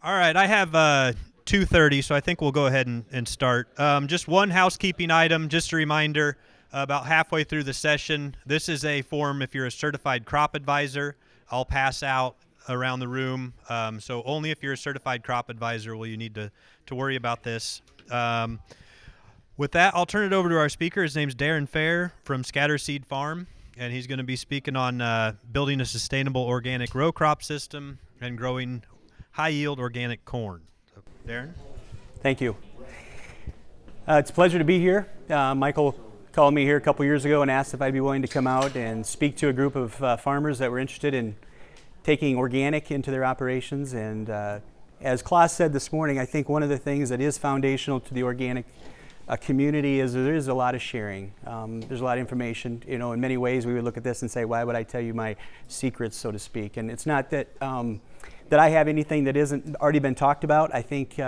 All right, I have 2:30, so I think we'll go ahead and start. Just one housekeeping item, just a reminder, about halfway through the session, this is a form if you're a certified crop advisor. I'll pass out around the room, so only if you're a certified crop advisor will you need to worry about this. With that, I'll turn it over to our speaker. His name's Darren Fehr from ScatterSeed Farm, and he's going to be speaking on building a sustainable organic row crop system and growing high-yield organic corn. So, Darren? Thank you. It's a pleasure to be here. Michael called me here a couple years ago and asked if I'd be willing to come out and speak to a group of farmers that were interested in taking organic into their operations. And as Klaus said this morning, I think one of the things that is foundational to the organic community is there is a lot of sharing. There's a lot of information. You know, in many ways we would look at this and say, why would I tell you my secrets, so to speak? And it's not that that I have anything that isn't already been talked about. I think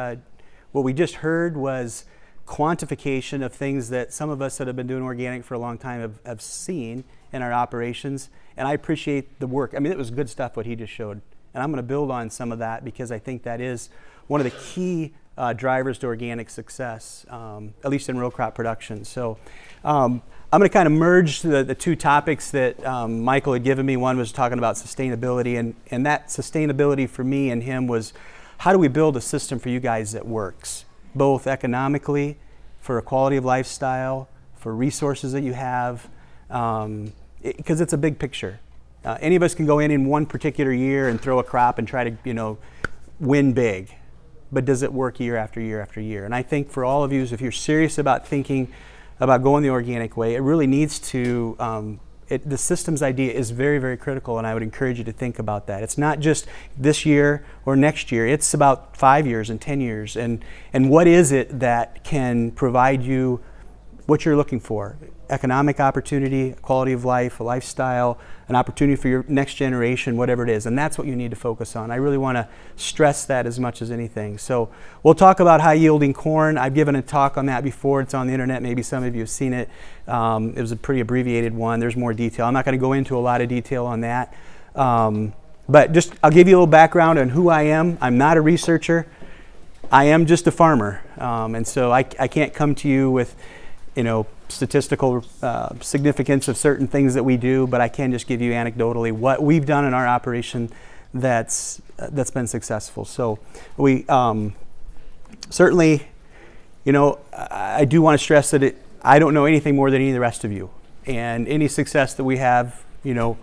what we just heard was quantification of things that some of us that have been doing organic for a long time have seen in our operations. And I appreciate the work. I mean, it was good stuff what he just showed. And I'm going to build on some of that because I think that is one of the key drivers to organic success, at least in row crop production. So I'm going to kind of merge the two topics that Michael had given me. One was talking about sustainability, and that sustainability for me and him was, how do we build a system for you guys that works, both economically, for a quality of lifestyle, for resources that you have, because it's a big picture. Any of us can go in one particular year and throw a crop and try to, win big. But does it work year after year after year? And I think for all of you, if you're serious about thinking about going the organic way, it really needs to, the systems idea is very, very critical, and I would encourage you to think about that. It's not just this year or next year, it's about 5 years and 10 years, and what is it that can provide you what you're looking for? Economic opportunity, quality of life, a lifestyle, an opportunity for your next generation, whatever it is. And that's what you need to focus on. I really want to stress that as much as anything. So we'll talk about high yielding corn. I've given a talk on that before. It's on the internet. Maybe some of you have seen it. It was a pretty abbreviated one. There's more detail. I'm not going to go into a lot of detail on that. But just I'll give you a little background on who I am. I'm not a researcher. I am just a farmer. And so I can't come to you with statistical significance of certain things that we do, but I can just give you anecdotally what we've done in our operation that's been successful. So we certainly, I do want to stress that I don't know anything more than any of the rest of you, and any success that we have, the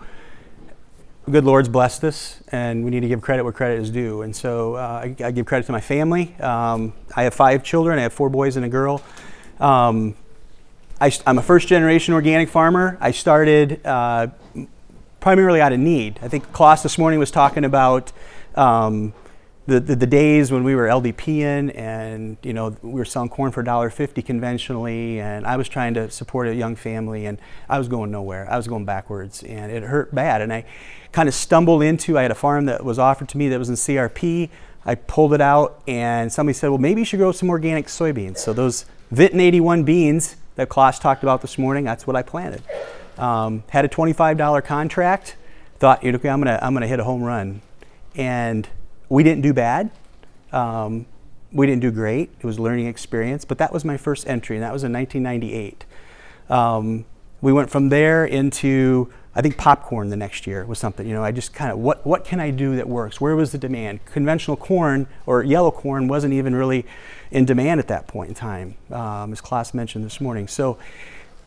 good Lord's blessed us, and we need to give credit where credit is due. And so I give credit to my family. I have 5 children. I have 4 boys and a girl. I'm a first-generation organic farmer. I started primarily out of need. I think Klaus this morning was talking about the days when we were LDPing and we were selling corn for $1.50 conventionally, and I was trying to support a young family, and I was going nowhere. I was going backwards, and it hurt bad. And I kind of stumbled I had a farm that was offered to me that was in CRP. I pulled it out, and somebody said, well, maybe you should grow some organic soybeans. So those Vinton 81 beans that Klaus talked about this morning, that's what I planted. Had a $25 contract, thought, okay, I'm gonna hit a home run. And we didn't do bad. We didn't do great. It was a learning experience, but that was my first entry, and that was in 1998. We went from there into, I think, popcorn the next year was something. I just kind of, what can I do that works? Where was the demand? Conventional corn or yellow corn wasn't even really in demand at that point in time, as Klaus mentioned this morning. So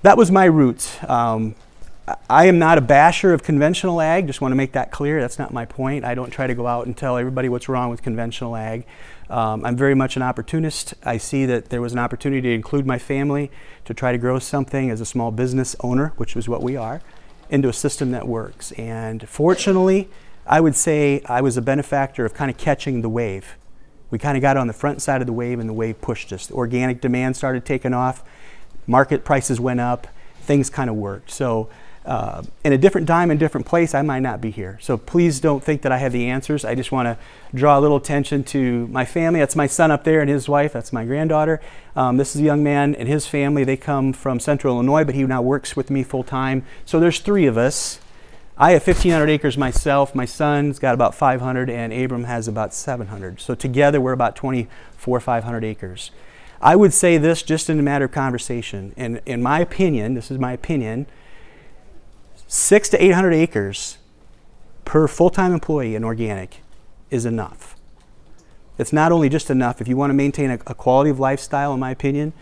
that was my roots. I am not a basher of conventional ag, just want to make that clear. That's not my point. I don't try to go out and tell everybody what's wrong with conventional ag. I'm very much an opportunist. I see that there was an opportunity to include my family to try to grow something as a small business owner, which is what we are, into a system that works. And fortunately, I would say I was a benefactor of kind of catching the wave. We kind of got on the front side of the wave, and the wave pushed us. The organic demand started taking off, market prices went up, things kind of worked. So in a different time and different place, I might not be here. So please don't think that I have the answers. I just want to draw a little attention to my family. That's my son up there and his wife. That's my granddaughter. This is a young man and his family. They come from Central Illinois, but he now works with me full time. So there's 3 of us. I have 1,500 acres myself. My son's got about 500, and Abram has about 700. So together we're about 500 acres. I would say this just in a matter of conversation. And in my opinion, this is my opinion, 600 to 800 acres per full-time employee in organic is enough. It's not only just enough. If you want to maintain a quality of lifestyle, in my opinion,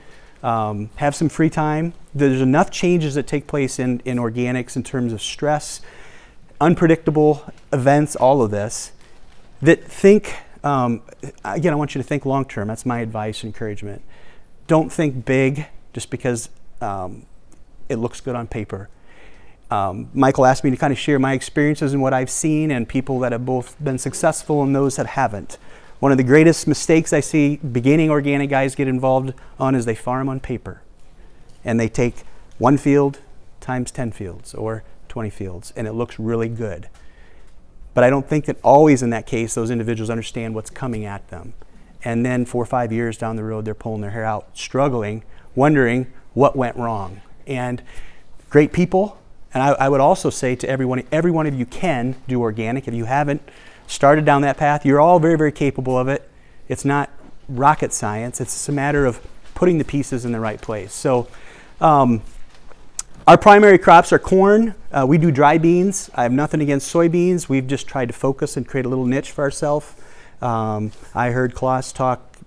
have some free time. There's enough changes that take place in organics in terms of stress, unpredictable events, all of this, that think, again, I want you to think long term. That's my advice and encouragement. Don't think big just because it looks good on paper. Michael asked me to kind of share my experiences and what I've seen and people that have both been successful and those that haven't. One of the greatest mistakes I see beginning organic guys get involved on is they farm on paper. And they take 1 field times 10 fields or 20 fields, and it looks really good. But I don't think that always in that case those individuals understand what's coming at them. And then 4 or 5 years down the road, they're pulling their hair out, struggling, wondering what went wrong. And great people, and I would also say to every one of you can do organic. If you haven't started down that path, you're all very, very capable of it. It's not rocket science. It's just a matter of putting the pieces in the right place. So our primary crops are corn. We do dry beans. I have nothing against soybeans. We've just tried to focus and create a little niche for ourselves. I heard Klaus talk,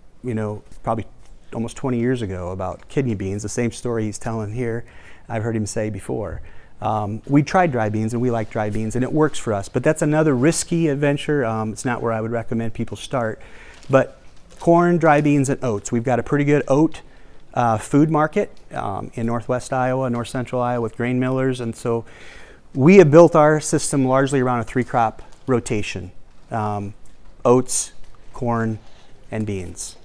probably almost 20 years ago about kidney beans, the same story he's telling here. I've heard him say before. We tried dry beans, and we like dry beans, and it works for us. But that's another risky adventure. It's not where I would recommend people start. But corn, dry beans, and oats. We've got a pretty good oat food market in northwest Iowa, north central Iowa with grain millers. And so we have built our system largely around a 3-crop rotation. Oats, corn, and beans.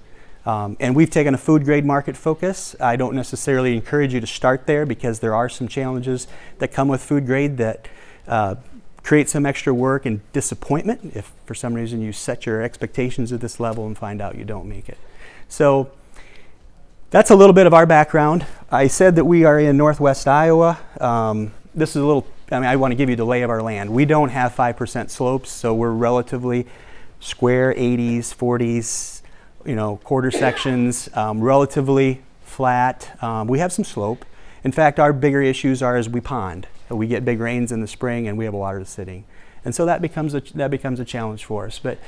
And we've taken a food grade market focus. I don't necessarily encourage you to start there because there are some challenges that come with food grade that create some extra work and disappointment if for some reason you set your expectations at this level and find out you don't make it. So that's a little bit of our background. I said that we are in northwest Iowa. This is I want to give you the lay of our land. We don't have 5% slopes, so we're relatively square, 80s, 40s, quarter sections, relatively flat. We have some slope. In fact, our bigger issues are as we pond. We get big rains in the spring and we have water sitting. And so that becomes a challenge for us. But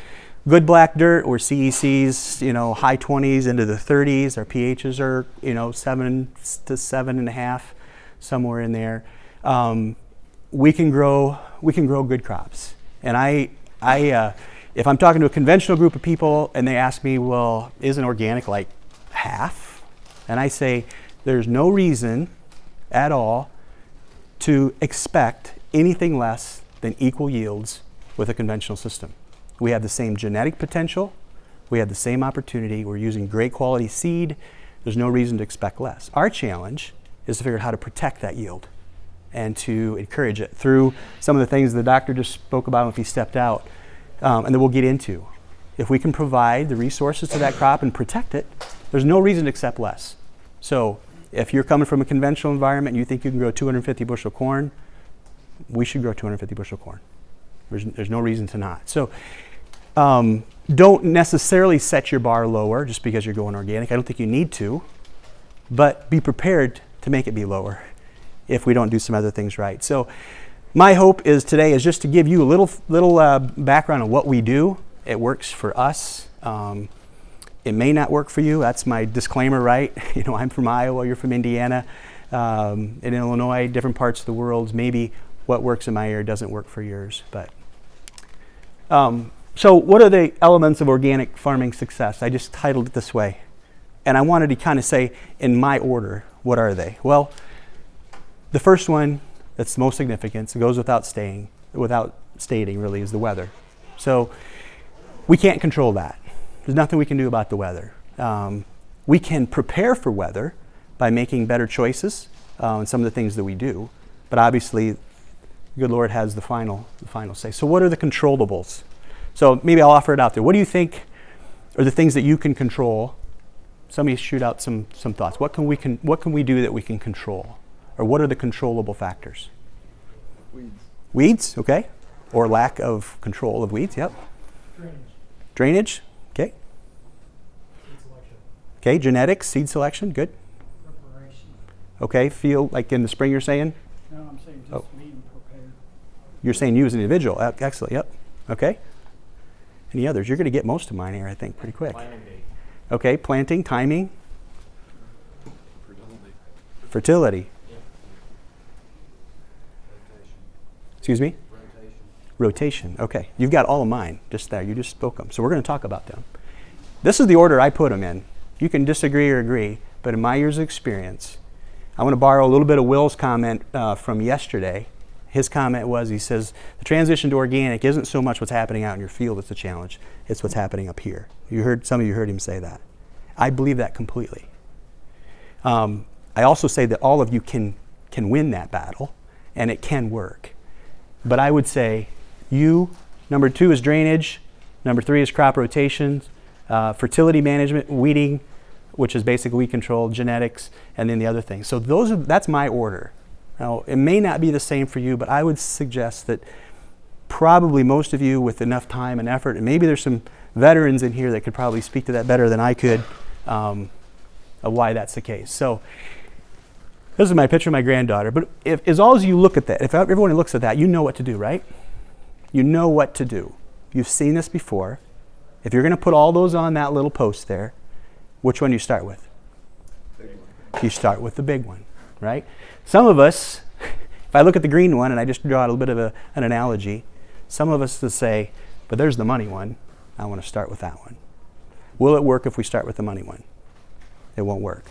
good black dirt or CECs, high 20s into the 30s. Our pHs are, 7 to 7.5, somewhere in there. We can grow good crops. And if I'm talking to a conventional group of people and they ask me, well, isn't organic like half? And I say, there's no reason at all to expect anything less than equal yields with a conventional system. We have the same genetic potential. We have the same opportunity. We're using great quality seed. There's no reason to expect less. Our challenge is to figure out how to protect that yield and to encourage it through some of the things the doctor just spoke about if he stepped out. And that we'll get into. If we can provide the resources to that crop and protect it, there's no reason to accept less. So if you're coming from a conventional environment and you think you can grow 250 bushel corn, we should grow 250 bushel corn. There's no reason to not. So don't necessarily set your bar lower just because you're going organic. I don't think you need to, but be prepared to make it be lower if we don't do some other things right. So my hope is today is just to give you a little background on what we do. It works for us. It may not work for you. That's my disclaimer, right? I'm from Iowa, you're from Indiana. In Illinois, different parts of the world, maybe what works in my area doesn't work for yours. But so what are the elements of organic farming success? I just titled it this way. And I wanted to kind of say in my order, what are they? Well, the first one that's most significant, it goes without stating really, is the weather. So we can't control that. There's nothing we can do about the weather. We can prepare for weather by making better choices in some of the things that we do, but obviously the good Lord has the final say. So what are the controllables? So maybe I'll offer it out there. What do you think are the things that you can control? Somebody shoot out some thoughts. What can we do that we can control? Or what are the controllable factors? Weeds, okay. Or lack of control of weeds, yep. Drainage, okay. Seed selection. Okay, genetics, seed selection, good. Preparation. Okay, field, like in the spring you're saying? No, I'm saying just being prepared. You're saying you as an individual, excellent, yep. Okay. Any others? You're going to get most of mine here, I think, pretty quick. Planting date. Okay, planting, timing. Fertility. Yeah. Excuse me? Rotation. Rotation, okay. You've got all of mine just there. You just spoke them. So we're going to talk about them. This is the order I put them in. You can disagree or agree, but in my years of experience, I want to borrow a little bit of Will's comment from yesterday. His comment was, he says, the transition to organic isn't so much what's happening out in your field that's the challenge. It's what's happening up here. Some of you heard him say that. I believe that completely. I also say that all of you can win that battle, and it can work. But I would say number 2 is drainage, number 3 is crop rotations, fertility management, weeding, which is basically weed control, genetics, and then the other things. So that's my order. Now, it may not be the same for you, but I would suggest that probably most of you with enough time and effort, and maybe there's some veterans in here that could probably speak to that better than I could, of why that's the case. So this is my picture of my granddaughter, but as all as you look at that, if everyone looks at that, you know what to do, right? You know what to do. You've seen this before. If you're going to put all those on that little post there, which one do you start with? You start with the big one, right? Some of us, if I look at the green one and I just draw a little bit of an analogy, some of us will say, but there's the money one. I want to start with that one. Will it work if we start with the money one? It won't work.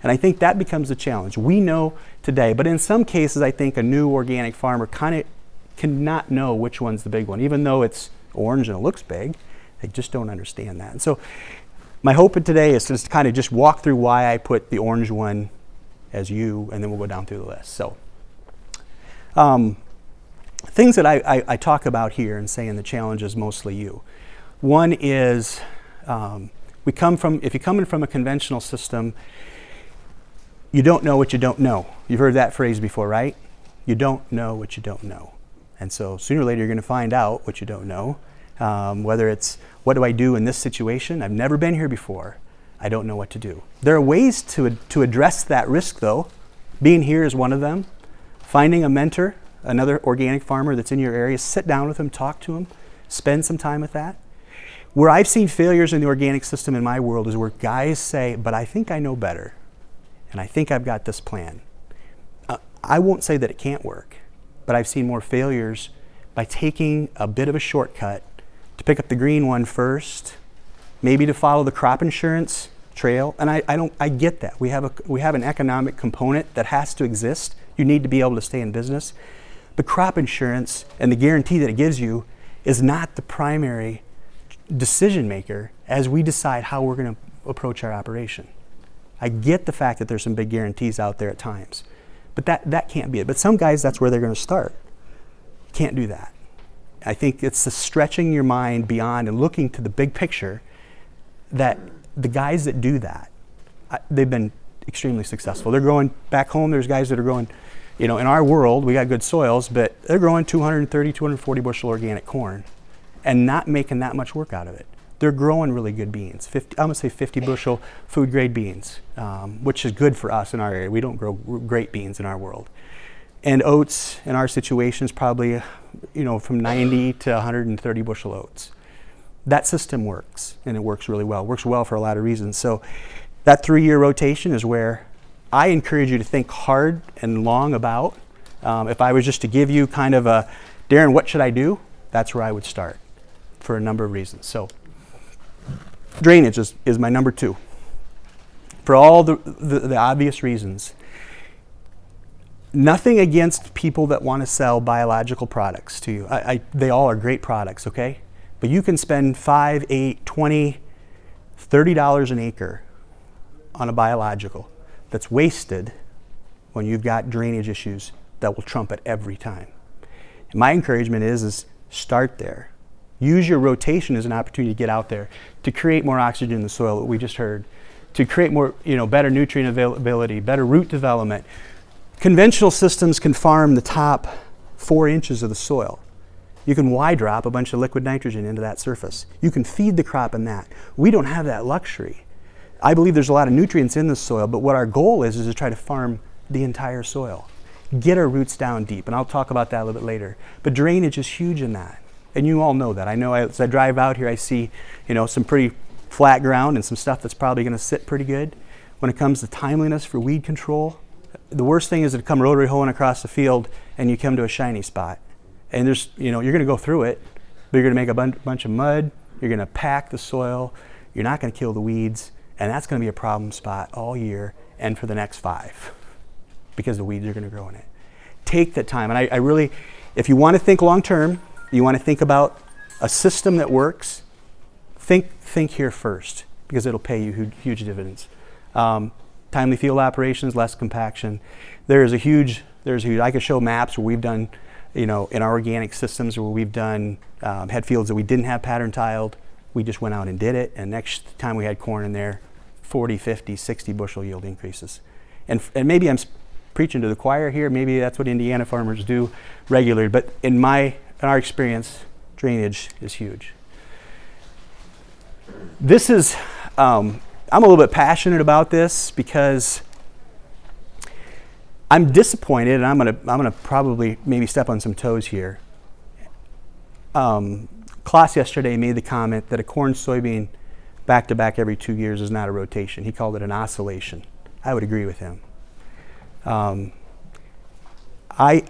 And I think that becomes a challenge. We know today, but in some cases I think a new organic farmer kind of cannot know which one's the big one. Even though it's orange and it looks big, they just don't understand that. And so my hope today is to just kind of just walk through why I put the orange one as you, and then we'll go down through the list. So things that I talk about here and say in the challenge is mostly you. One is if you come in from a conventional system, you don't know what you don't know. You've heard that phrase before, right? You don't know what you don't know. And so sooner or later you're going to find out what you don't know. Whether it's, what do I do in this situation? I've never been here before. I don't know what to do. There are ways to address that risk though. Being here is one of them. Finding a mentor, another organic farmer that's in your area, sit down with them, talk to them, spend some time with that. Where I've seen failures in the organic system in my world is where guys say, but I think I know better. And I think I've got this plan. I won't say that it can't work, but I've seen more failures by taking a bit of a shortcut to pick up the green one first, maybe to follow the crop insurance trail. And I get that. We have an economic component that has to exist. You need to be able to stay in business. But crop insurance and the guarantee that it gives you is not the primary decision maker as we decide how we're going to approach our operation. I get the fact that there's some big guarantees out there at times, but that can't be it. But some guys, that's where they're going to start. Can't do that. I think it's the stretching your mind beyond and looking to the big picture that the guys that do that, they've been extremely successful. They're growing back home. There's guys that are growing, in our world, we got good soils, but they're growing 230, 240 bushel organic corn and not making that much work out of it. They're growing really good beans. I'm gonna say 50 bushel food grade beans, which is good for us in our area. We don't grow great beans in our world. And oats in our situation is probably, from 90 to 130 bushel oats. That system works, and it works really well. It works well for a lot of reasons. So that 3-year rotation is where I encourage you to think hard and long about. If I was just to give you kind of a, Darren, what should I do? That's where I would start for a number of reasons. So drainage is my number 2. For all the obvious reasons. Nothing against people that want to sell biological products to you. They all are great products, okay? But you can spend $5, $8, $20, $30 an acre on a biological that's wasted when you've got drainage issues that will trump it every time. And my encouragement is start there. Use your rotation as an opportunity to get out there, to create more oxygen in the soil, what we just heard, to create more, better nutrient availability, better root development. Conventional systems can farm the top 4 inches of the soil. You can Y-drop a bunch of liquid nitrogen into that surface. You can feed the crop in that. We don't have that luxury. I believe there's a lot of nutrients in the soil, but what our goal is to try to farm the entire soil. Get our roots down deep, and I'll talk about that a little bit later. But drainage is huge in that, and you all know that. I know as I drive out here, I see, some pretty flat ground and some stuff that's probably going to sit pretty good. When it comes to timeliness for weed control, the worst thing is to come rotary hoeing across the field and you come to a shiny spot. And there's, you're going to go through it, but you're going to make a bunch of mud, you're going to pack the soil, you're not going to kill the weeds, and that's going to be a problem spot all year and for the next 5 because the weeds are going to grow in it. Take that time, and I really, if you want to think long term, you want to think about a system that works, think here first because it'll pay you huge dividends. Timely field operations, less compaction. There's a huge, I could show maps where we've done, in our organic systems where we've done, had fields that we didn't have pattern tiled. We just went out and did it. And next time we had corn in there, 40, 50, 60 bushel yield increases. And maybe I'm preaching to the choir here. Maybe that's what Indiana farmers do regularly. But in our experience, drainage is huge. This is, I'm a little bit passionate about this because I'm disappointed, and I'm gonna probably maybe step on some toes here. Klaus yesterday made the comment that a corn soybean back to back every 2 years is not a rotation. He called it an oscillation. I would agree with him. I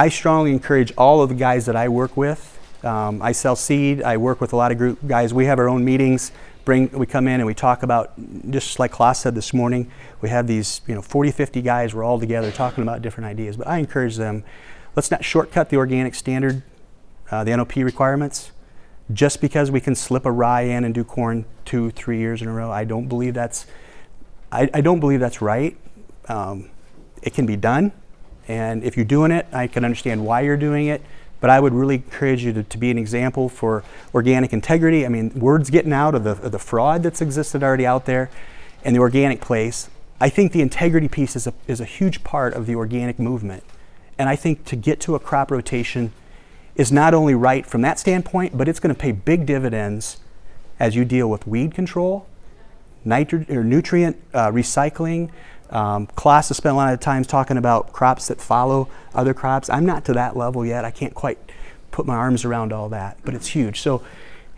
strongly encourage all of the guys that I work with. I sell seed. I work with a lot of group guys. We have our own meetings. We come in and we talk about, just like Klaus said this morning, we have these 40, 50 guys, we're all together talking about different ideas. But I encourage them, let's not shortcut the organic standard, the NOP requirements, just because we can slip a rye in and do corn 2-3 years in a row. I don't believe that's right. It can be done, and if you're doing it, I can understand why you're doing it. But I would really encourage you to be an example for organic integrity. I mean, word's getting out of the fraud that's existed already out there in the organic place. I think the integrity piece is a huge part of the organic movement. And I think to get to a crop rotation is not only right from that standpoint, but it's going to pay big dividends as you deal with weed control, nutrient recycling. Klaus has spent a lot of times talking about crops that follow other crops. I'm not to that level yet. I can't quite put my arms around all that, but it's huge. So,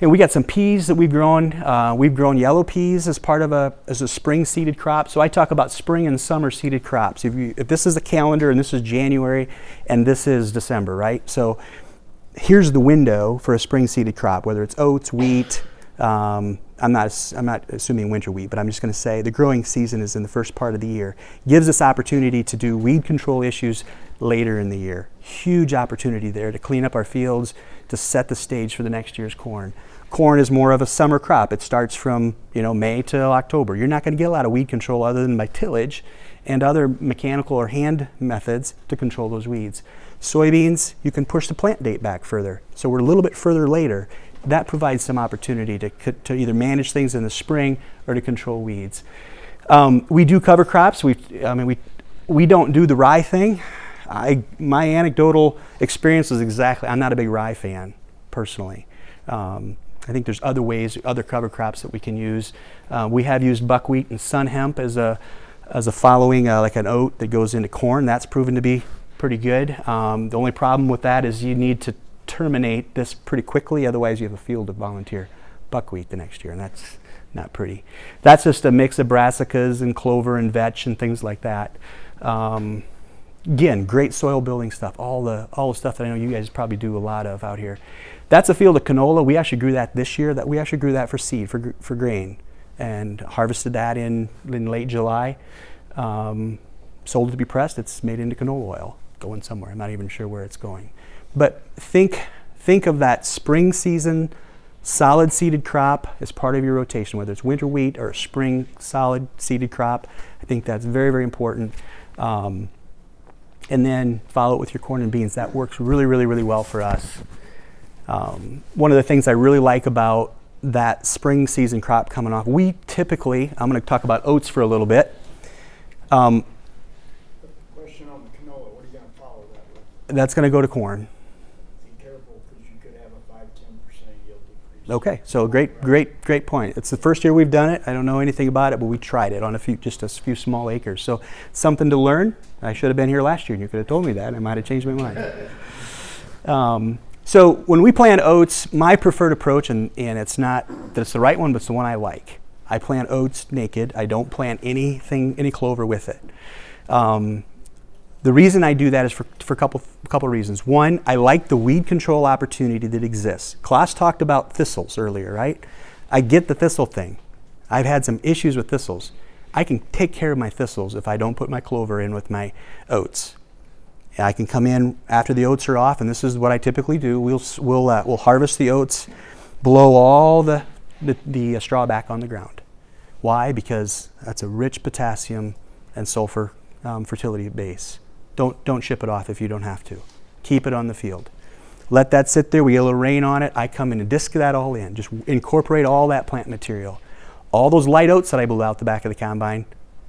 we got some peas that we've grown. We've grown yellow peas as part of a spring seeded crop. So I talk about spring and summer seeded crops. If this is the calendar and this is January and this is December, right? So here's the window for a spring seeded crop, whether it's oats, wheat. I'm not assuming winter wheat, but I'm just going to say the growing season is in the first part of the year. Gives us opportunity to do weed control issues later in the year. Huge opportunity there to clean up our fields, to set the stage for the next year's corn. Corn is more of a summer crop. It starts from May till October. You're not going to get a lot of weed control other than by tillage and other mechanical or hand methods to control those weeds. Soybeans, you can push the plant date back further. So we're a little bit further later. That provides some opportunity to either manage things in the spring or to control weeds. We do cover crops. We don't do the rye thing. My anecdotal experience is exactly, I'm not a big rye fan, personally. I think there's other ways, other cover crops that we can use. We have used buckwheat and sun hemp as a following, like an oat that goes into corn. That's proven to be pretty good. The only problem with that is you need to terminate this pretty quickly, otherwise you have a field of volunteer buckwheat the next year, and that's not pretty. That's just a mix of brassicas and clover and vetch and things like that. Again, great soil building stuff, all the stuff that I know you guys probably do a lot of out here. That's a field of canola. We actually grew that this year. We actually grew that for seed, for grain, and harvested that in late July. Sold it to be pressed. It's made into canola oil, going somewhere. I'm not even sure where it's going. But think of that spring season solid seeded crop as part of your rotation, whether it's winter wheat or a spring solid seeded crop. I think that's very, very important. And then follow it with your corn and beans. That works really, really, really well for us. One of the things I really like about that spring season crop coming off, we typically, I'm going to talk about oats for a little bit. Question on the canola, what are you going to follow that with? That's going to go to corn. Be careful because you could have a 5–10% yield decrease. Okay, so great point. It's the first year we've done it. I don't know anything about it, but we tried it on just a few small acres. So something to learn. I should have been here last year and you could have told me that. I might have changed my mind. So when we plant oats, my preferred approach, and it's not that it's the right one, but it's the one I like. I plant oats naked. I don't plant any clover with it. The reason I do that is for a couple reasons. One, I like the weed control opportunity that exists. Klaus talked about thistles earlier, right? I get the thistle thing. I've had some issues with thistles. I can take care of my thistles if I don't put my clover in with my oats. I can come in after the oats are off, and this is what I typically do. We'll harvest the oats, blow all the straw back on the ground. Why? Because that's a rich potassium and sulfur fertility base. Don't ship it off if you don't have to. Keep it on the field. Let that sit there. We get a little rain on it. I come in and disc that all in. Just incorporate all that plant material. All those light oats that I blew out the back of the combine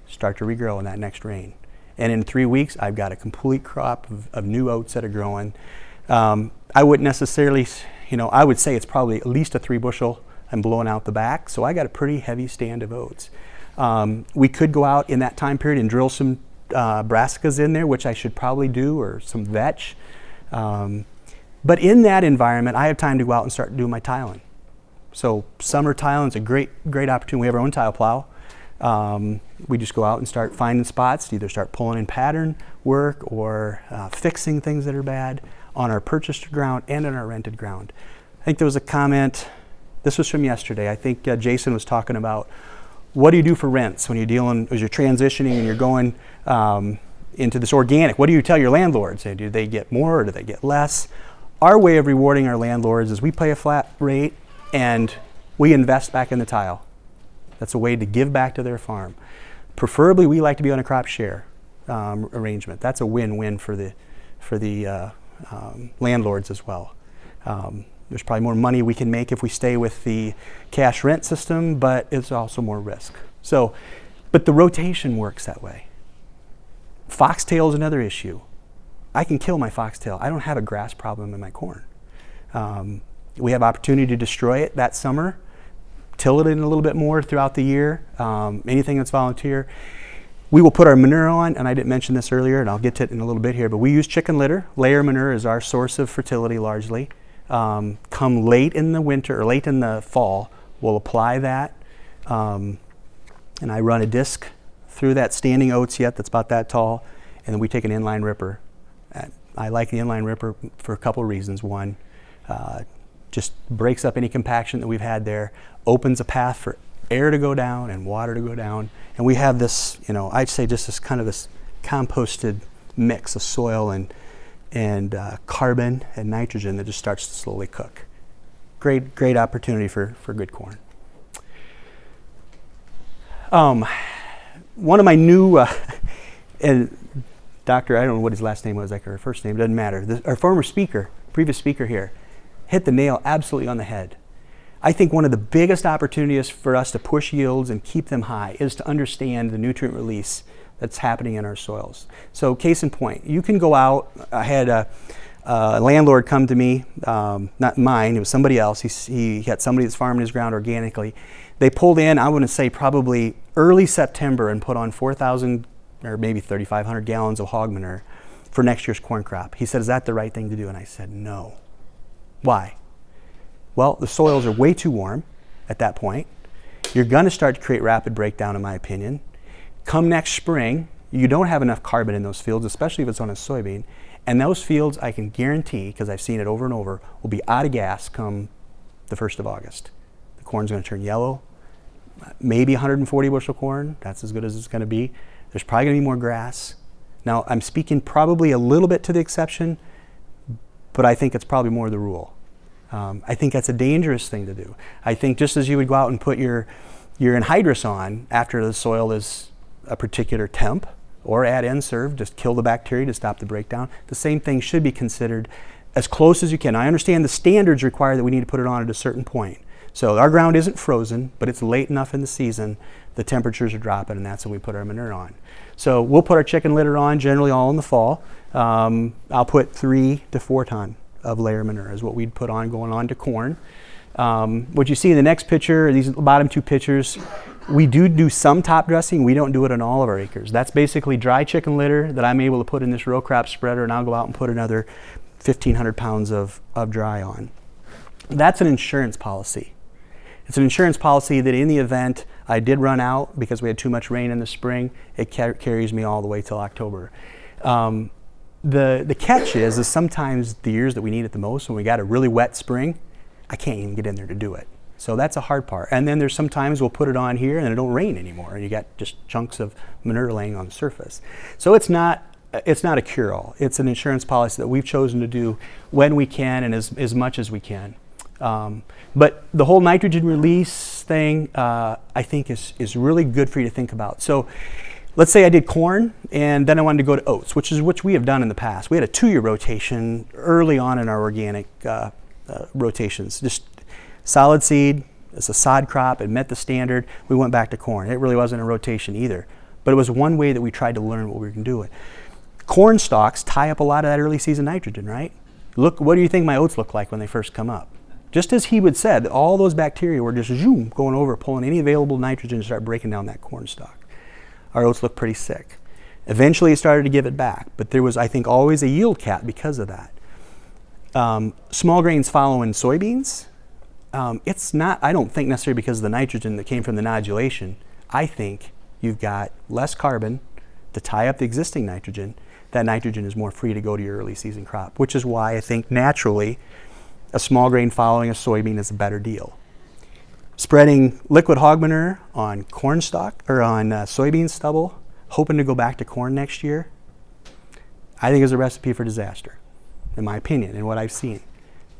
start to regrow in that next rain. And in 3 weeks, I've got a complete crop of new oats that are growing. I wouldn't necessarily, I would say it's probably at least a 3 bushel I'm blowing out the back. So I got a pretty heavy stand of oats. We could go out in that time period and drill some brassicas in there, which I should probably do, or some vetch. But in that environment, I have time to go out and start doing my tiling. So summer tiling is a great opportunity. We have our own tile plow. We just go out and start finding spots to either start pulling in pattern work or fixing things that are bad on our purchased ground and on our rented ground. I think there was a comment, this was from yesterday, I think Jason was talking about what do you do for rents when you're as you're transitioning and you're going into this organic? What do you tell your landlords? Do they get more or do they get less? Our way of rewarding our landlords is we pay a flat rate and we invest back in the tile. That's a way to give back to their farm. Preferably, we like to be on a crop share arrangement. That's a win-win for the landlords as well. There's probably more money we can make if we stay with the cash rent system, but it's also more risk. So, but the rotation works that way. Foxtail is another issue. I can kill my foxtail. I don't have a grass problem in my corn. We have opportunity to destroy it that summer, till it in a little bit more throughout the year, anything that's volunteer. We will put our manure on, and I didn't mention this earlier, and I'll get to it in a little bit here, but we use chicken litter. Layer manure is our source of fertility largely. Come late in the winter or late in the fall, we'll apply that, and I run a disc through that standing oats that's about that tall, and then we take an inline ripper. I like the inline ripper for a couple reasons. One, just breaks up any compaction that we've had there, opens a path for air to go down and water to go down, and we have this, I'd say just this kind of this composted mix of soil and carbon and nitrogen that just starts to slowly cook. Great opportunity for good corn. One of my new, and Doctor, I don't know what his last name was, or first name, doesn't matter. Our former speaker, previous speaker here, hit the nail absolutely on the head. I think one of the biggest opportunities for us to push yields and keep them high is to understand the nutrient release that's happening in our soils. So case in point, you can go out. I had a landlord come to me, not mine, it was somebody else. He had somebody that's farming his ground organically. They pulled in, I want to say probably early September, and put on 4,000 or maybe 3,500 gallons of hog manure for next year's corn crop. He said, is that the right thing to do? And I said, no. Why? Well, the soils are way too warm at that point. You're going to start to create rapid breakdown, in my opinion. Come next spring, you don't have enough carbon in those fields, especially if it's on a soybean. And those fields, I can guarantee, because I've seen it over and over, will be out of gas come the 1st of August. The corn's going to turn yellow, maybe 140 bushel corn. That's as good as it's going to be. There's probably going to be more grass. Now, I'm speaking probably a little bit to the exception, but I think it's probably more the rule. I think that's a dangerous thing to do. I think just as you would go out and put your anhydrous on after the soil is a particular temp, or add N-Serve, just kill the bacteria to stop the breakdown, the same thing should be considered as close as you can. I understand the standards require that we need to put it on at a certain point. So our ground isn't frozen, but it's late enough in the season, the temperatures are dropping, and that's when we put our manure on. So we'll put our chicken litter on generally all in the fall. I'll put 3 to 4 ton of layer manure is what we'd put on going on to corn. What you see in the next picture, these bottom 2 pictures, we do some top dressing. We don't do it on all of our acres. That's basically dry chicken litter that I'm able to put in this row crop spreader, and I'll go out and put another 1,500 pounds of dry on. That's an insurance policy. It's an insurance policy that in the event I did run out because we had too much rain in the spring, it carries me all the way till October. The catch is sometimes the years that we need it the most, when we got a really wet spring, I can't even get in there to do it. So that's a hard part. And then there's sometimes we'll put it on here and it don't rain anymore, and you got just chunks of manure laying on the surface. So it's not a cure-all. It's an insurance policy that we've chosen to do when we can and as much as we can. But the whole nitrogen release thing, I think is really good for you to think about. So let's say I did corn and then I wanted to go to oats, which we have done in the past. We had a 2-year rotation early on in our organic rotations. Just solid seed, it's a sod crop, it met the standard. We went back to corn. It really wasn't a rotation either, but it was one way that we tried to learn what we were doing. Corn stalks tie up a lot of that early season nitrogen, right? Look, what do you think my oats look like when they first come up? Just as he would said, all those bacteria were just zoom, going over, pulling any available nitrogen to start breaking down that corn stalk. Our oats looked pretty sick. Eventually it started to give it back, but there was, I think, always a yield cap because of that. Small grains following soybeans, it's not, I don't think necessarily because of the nitrogen that came from the nodulation. I think you've got less carbon to tie up the existing nitrogen. That nitrogen is more free to go to your early season crop, which is why I think naturally a small grain following a soybean is a better deal. Spreading liquid hog manure on corn stalk or on soybean stubble, hoping to go back to corn next year, I think is a recipe for disaster, in my opinion, and what I've seen.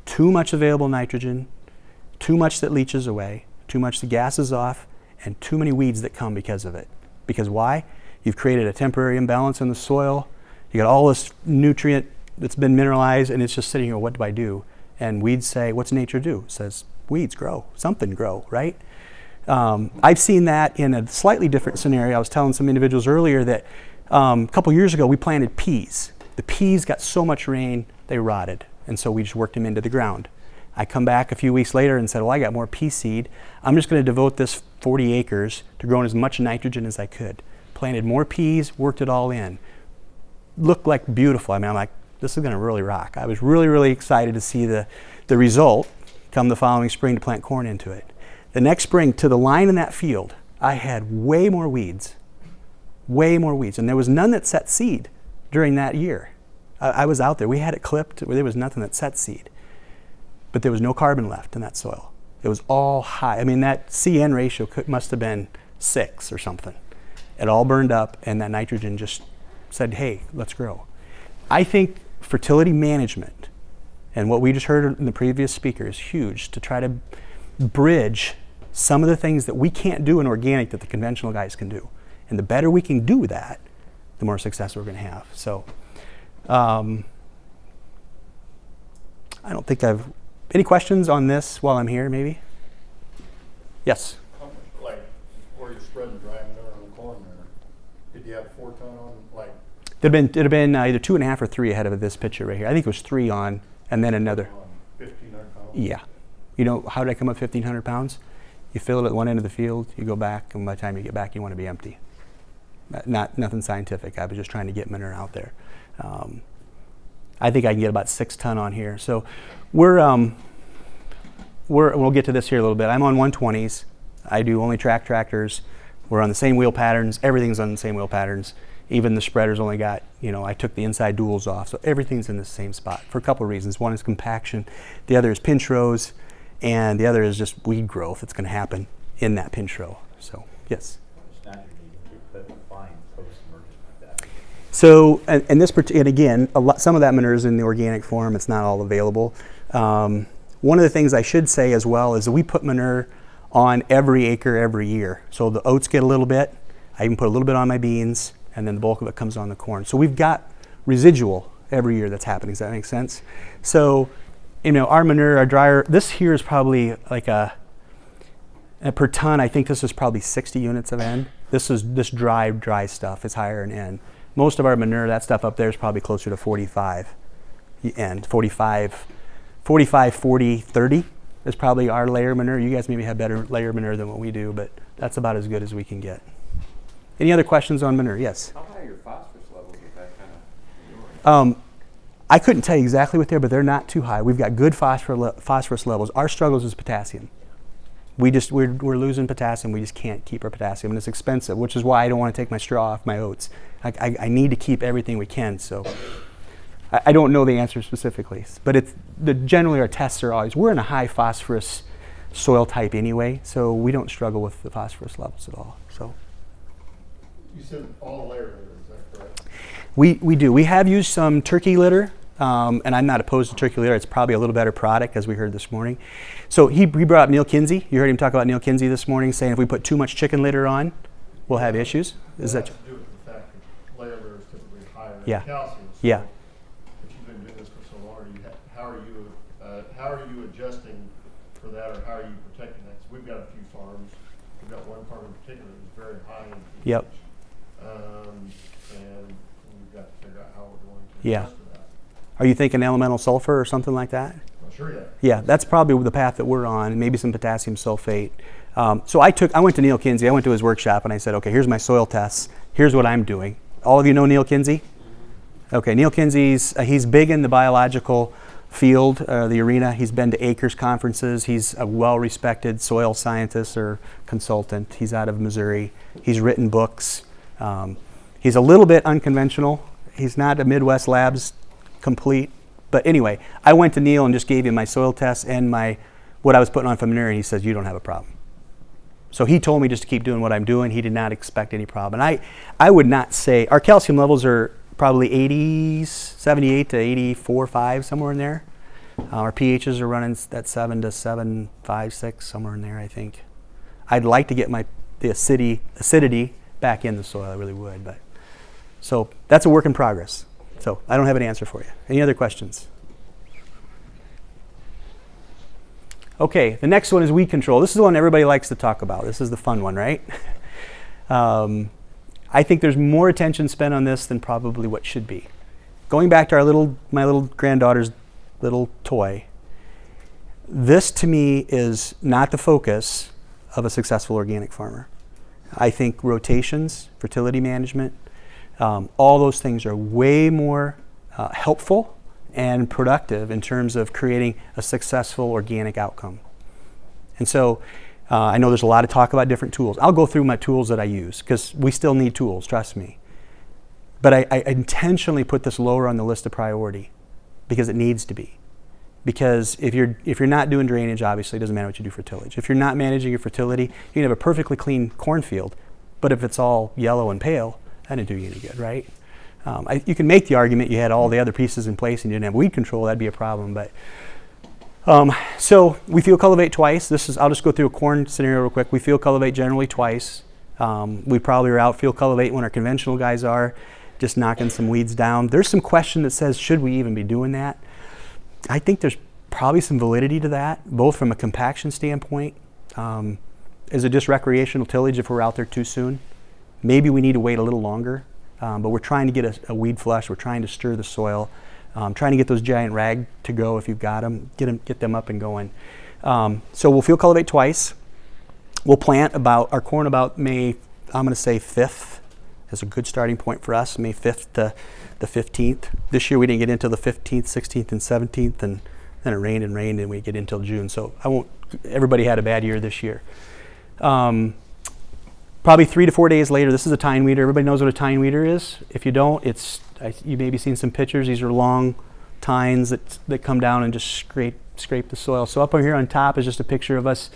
Too much available nitrogen, too much that leaches away, too much that gases off, and too many weeds that come because of it. Because why? You've created a temporary imbalance in the soil. You got all this nutrient that's been mineralized, and it's just sitting here, what do I do? And weeds say, what's nature do? It says, weeds grow, something grow, right? I've seen that in a slightly different scenario. I was telling some individuals earlier that a couple years ago we planted peas. The peas got so much rain, they rotted, and so we just worked them into the ground. I come back a few weeks later and said, well, I got more pea seed. I'm just going to devote this 40 acres to growing as much nitrogen as I could. Planted more peas, worked it all in. Looked like beautiful. I mean, I'm like, this is going to really rock. I was really, really excited to see the result come the following spring to plant corn into it. The next spring, to the line in that field, I had way more weeds. And there was none that set seed during that year. I was out there. We had it clipped where there was nothing that set seed. But there was no carbon left in that soil. It was all high. I mean, that CN ratio must have been 6 or something. It all burned up, and that nitrogen just said, hey, let's grow. I think fertility management, and what we just heard in the previous speaker, is huge to try to bridge some of the things that we can't do in organic that the conventional guys can do. And the better we can do that, the more success we're going to have. So I don't think I've... Any questions on this while I'm here, maybe? Yes? Like, where you're spreading dry manure on the corn there, did you have 4 ton on, like? It'd have been either 2.5 or 3 ahead of this picture right here. I think it was 3 on, and then another. 1,500 pounds? Yeah. You know, how did I come up 1,500 pounds? You fill it at one end of the field, you go back, and by the time you get back, you want to be empty. Nothing scientific. I was just trying to get manure out there. I think I can get about 6 ton on here. So we'll get to this here a little bit. I'm on 120s. I do only tractors. We're on the same wheel patterns. Everything's on the same wheel patterns. Even the spreaders only got, I took the inside duals off. So everything's in the same spot for a couple of reasons. One is compaction. The other is pinch rows. And the other is just weed growth that's going to happen in that pinch row. So, yes. So, and again, some of that manure is in the organic form. It's not all available. One of the things I should say as well is that we put manure on every acre every year. So the oats get a little bit. I even put a little bit on my beans, and then the bulk of it comes on the corn. So we've got residual every year that's happening. Does that make sense? So, our manure, our dryer, this here is probably like a And per ton, I think this is probably 60 units of N. This dry stuff is higher in N. Most of our manure, that stuff up there is probably closer to 45 N. 45, 40, 30 is probably our layer manure. You guys maybe have better layer manure than what we do, but that's about as good as we can get. Any other questions on manure? Yes? How high are your phosphorus levels with that kind of manure? I couldn't tell you exactly what they are, but they're not too high. We've got good phosphorus levels. Our struggles is potassium. We're losing potassium. We just can't keep our potassium, and it's expensive, which is why I don't want to take my straw off my oats. I need to keep everything we can. So I don't know the answer specifically, but generally our tests are always, we're in a high phosphorus soil type anyway, so we don't struggle with the phosphorus levels at all. So You said all layer litter, is that correct? we do. We have used some turkey litter, and I'm not opposed to turkey litter. It's probably a little better product, as we heard this morning. So he brought up Neil Kinsey. You heard him talk about Neil Kinsey this morning, saying if we put too much chicken litter on, we'll have issues. Is that? It has to do with the fact that layer litter is typically higher Yeah. in calcium. So Yeah. if you've been doing this for so long, how are you adjusting for that, or how are you protecting that? 'Cause we've got a few farms. We've got one farm in particular that's very high in pH. Yep. And we've got to figure out how we're going to Yeah. adjust to that. Are you thinking elemental sulfur or something like that? Well, sure, yeah. Yeah, that's probably the path that we're on, and maybe some potassium sulfate. So I went to Neil Kinsey. I went to his workshop, and I said, okay, here's my soil tests. Here's what I'm doing. All of you know Neil Kinsey? Okay, Neil Kinsey's he's big in the biological field, the arena. He's been to Acres conferences. He's a well-respected soil scientist or consultant. He's out of Missouri. He's written books. He's a little bit unconventional. He's not a Midwest Labs complete. But anyway, I went to Neil and just gave him my soil tests and what I was putting on for manure, and he says, you don't have a problem. So he told me just to keep doing what I'm doing. He did not expect any problem. And I would not say, our calcium levels are probably 78 to 84, 5, somewhere in there. Our pHs are running at 7 to 7, 5, 6, somewhere in there, I think. I'd like to get the acidity back in the soil, I really would. But so that's a work in progress. So I don't have an answer for you. Any other questions? Okay, the next one is weed control. This is the one everybody likes to talk about. This is the fun one, right? I think there's more attention spent on this than probably what should be. Going back to my little granddaughter's little toy, this to me is not the focus of a successful organic farmer. I think rotations, fertility management, all those things are way more helpful and productive in terms of creating a successful organic outcome. And so I know there's a lot of talk about different tools. I'll go through my tools that I use because we still need tools, trust me. But I intentionally put this lower on the list of priority because it needs to be. Because if you're not doing drainage, obviously it doesn't matter what you do for tillage. If you're not managing your fertility, you can have a perfectly clean cornfield, but if it's all yellow and pale, that didn't do you any good, right? You can make the argument you had all the other pieces in place and you didn't have weed control, that'd be a problem. But so we field cultivate twice. I'll just go through a corn scenario real quick. We field cultivate generally twice. We probably are out field cultivate when our conventional guys are, just knocking some weeds down. There's some question that says, should we even be doing that? I think there's probably some validity to that, both from a compaction standpoint. Is it just recreational tillage if we're out there too soon? Maybe we need to wait a little longer, but we're trying to get a weed flush. We're trying to stir the soil, trying to get those giant rag to go if you've got them, get them up and going. So we'll field cultivate twice. We'll plant our corn about May, I'm going to say 5th is a good starting point for us, May 5th to the 15th. This year we didn't get into the 15th, 16th, and 17th, and then it rained, and we get until June. So everybody had a bad year this year. Probably 3 to 4 days later, this is a tine weeder. Everybody knows what a tine weeder is. If you don't, you maybe seen some pictures. These are long tines that come down and just scrape the soil. So up here on top is just a picture of us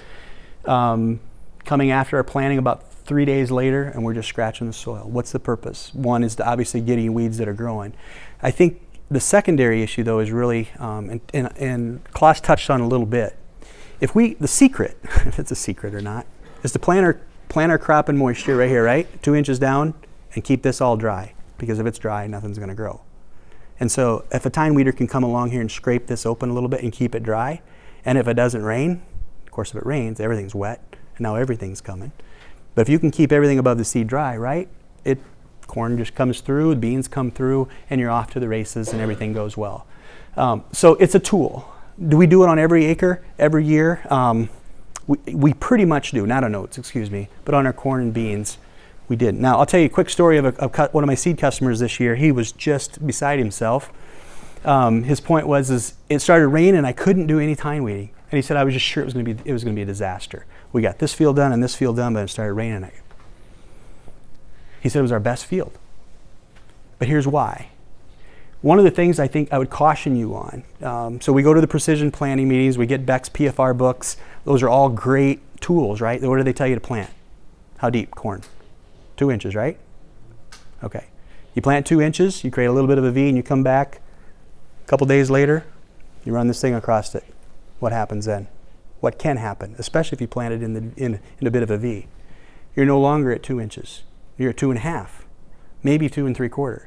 coming after our planting about 3 days later, and we're just scratching the soil. What's the purpose? One is to obviously getting weeds that are growing. I think the secondary issue though is really, and Klaus touched on a little bit. The secret, if it's a secret or not, is to plant our crop in moisture right here, right? 2 inches down, and keep this all dry. Because if it's dry, nothing's going to grow. And so if a tine weeder can come along here and scrape this open a little bit and keep it dry, and if it doesn't rain, of course if it rains, everything's wet, and now everything's coming. But if you can keep everything above the seed dry, right, corn just comes through, the beans come through, and you're off to the races and everything goes well. So it's a tool. Do we do it on every acre, every year? We pretty much do, not on oats, excuse me, but on our corn and beans, we did. Now, I'll tell you a quick story of one of my seed customers this year. He was just beside himself. His point was it started raining and I couldn't do any tine weeding. And he said, I was just sure it was going to be a disaster. We got this field done and this field done, but it started raining. He said it was our best field. But here's why. One of the things I think I would caution you on, so we go to the precision planting meetings, we get Beck's PFR books. Those are all great tools, right? What do they tell you to plant? How deep? Corn. 2 inches, right? Okay. You plant 2 inches, you create a little bit of a V, and you come back a couple days later, you run this thing across it. What happens then? What can happen, especially if you plant it in a bit of a V? You're no longer at 2 inches. You're at 2.5, maybe 2 3/4,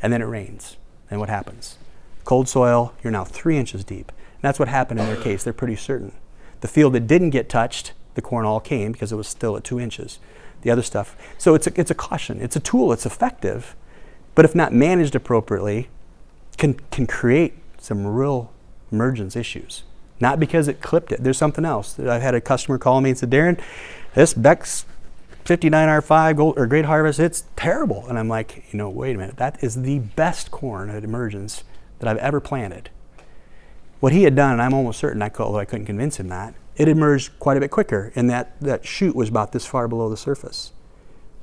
and then it rains. And what happens? Cold soil, you're now 3 inches deep. And that's what happened in their case. They're pretty certain. The field that didn't get touched, the corn all came because it was still at 2 inches. The other stuff. So it's a caution. It's a tool. It's effective, but if not managed appropriately, can create some real emergence issues. Not because it clipped it. There's something else. I've had a customer call me and said, Darren, this Beck's 59R5 gold or Great Harvest, it's terrible. And I'm like, wait a minute. That is the best corn at emergence that I've ever planted. What he had done, and I'm almost certain, although I couldn't convince him that, it emerged quite a bit quicker, and that shoot was about this far below the surface.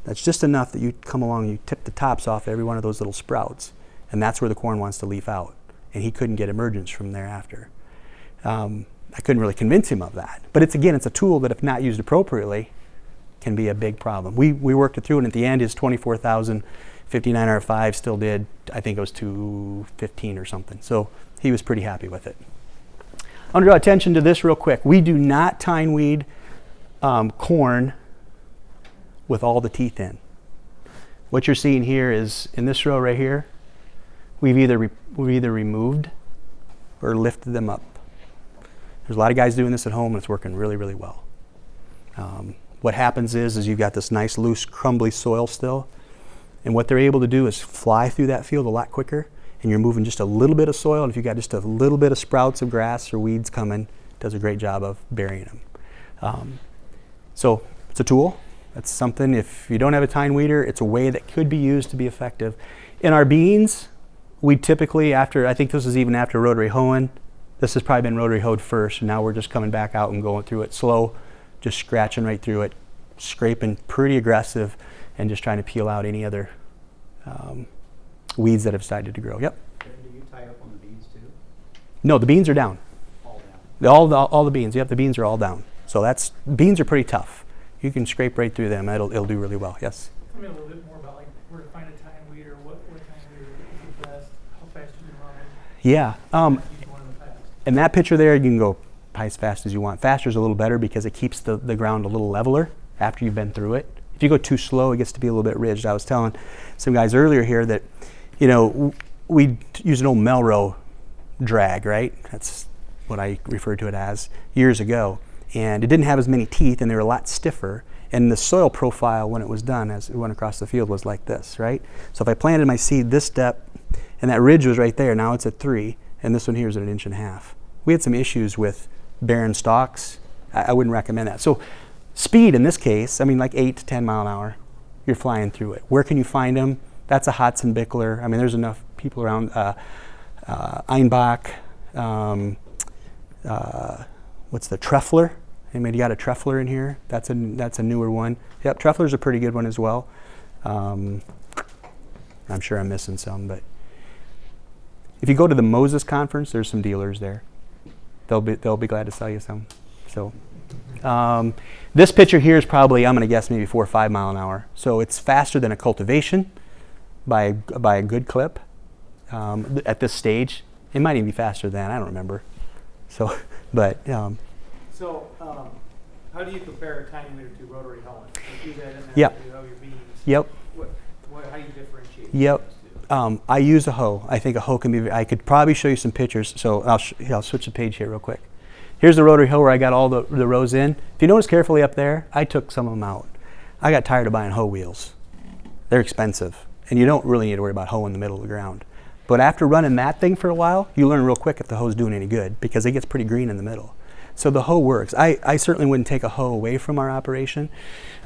That's just enough that you come along and you tip the tops off every one of those little sprouts, and that's where the corn wants to leaf out. And he couldn't get emergence from thereafter. I couldn't really convince him of that. But it's a tool that if not used appropriately, can be a big problem. We worked it through, and at the end, his 24,000 59R5 still did, I think it was 215 or something. So he was pretty happy with it. I want to draw attention to this real quick. We do not tine weed corn with all the teeth in. What you're seeing here is, in this row right here, we've either removed or lifted them up. There's a lot of guys doing this at home, and it's working really, really well. What happens is you've got this nice, loose, crumbly soil still, and what they're able to do is fly through that field a lot quicker, and you're moving just a little bit of soil, and if you've got just a little bit of sprouts of grass or weeds coming, it does a great job of burying them. So it's a tool. That's something, if you don't have a tine weeder, it's a way that could be used to be effective. In our beans, we typically, I think this is even after rotary hoeing, this has probably been rotary hoed first, and now we're just coming back out and going through it slow, just scratching right through it, scraping pretty aggressive, and just trying to peel out any other weeds that have started to grow. Yep. Do you tie up on the beans too? No, the beans are down. All down. All the beans. Yep, the beans are all down. So beans are pretty tough. You can scrape right through them. It'll do really well. Yes. Tell me a little bit more about where to find a tine weeder, what tine weeder is the best, how fast you can run it. Yeah. Used one in the past. In that picture there, you can go as fast as you want. Faster is a little better because it keeps the ground a little leveler after you've been through it. If you go too slow, it gets to be a little bit ridged. I was telling some guys earlier here that, we use an old Melrow drag, right? That's what I referred to it as years ago. And it didn't have as many teeth, and they were a lot stiffer. And the soil profile when it was done, as it went across the field, was like this, right? So if I planted my seed this step, and that ridge was right there, now it's at 3, and this one here is at 1.5 inches. We had some issues with barren stalks. I wouldn't recommend that. So speed in this case, like 8 to 10 mile an hour, you're flying through it. Where can you find them? That's a Hodson Bickler. There's enough people around. Einbach, what's the Treffler? Anybody got a Treffler in here? That's a newer one. Yep, Treffler's a pretty good one as well. I'm sure I'm missing some, but if you go to the Moses conference, there's some dealers there. They'll be glad to sell you some. So this picture here is probably, I'm going to guess, maybe 4 or 5 mile an hour. So it's faster than a cultivation by a good clip at this stage. It might even be faster than, I don't remember. So, but So, how do you compare a tine weeder to rotary hoeing? You do that in there, Yep. you hoe your beans. Yep. How do you differentiate? Yep. those two? I use a hoe. I think a hoe can be. I could probably show you some pictures. So I'll switch the page here real quick. Here's the rotary hoe where I got all the rows in. If you notice carefully up there, I took some of them out. I got tired of buying hoe wheels. They're expensive, and you don't really need to worry about hoe in the middle of the ground. But after running that thing for a while, you learn real quick if the hoe's doing any good, because it gets pretty green in the middle. So the hoe works. I certainly wouldn't take a hoe away from our operation.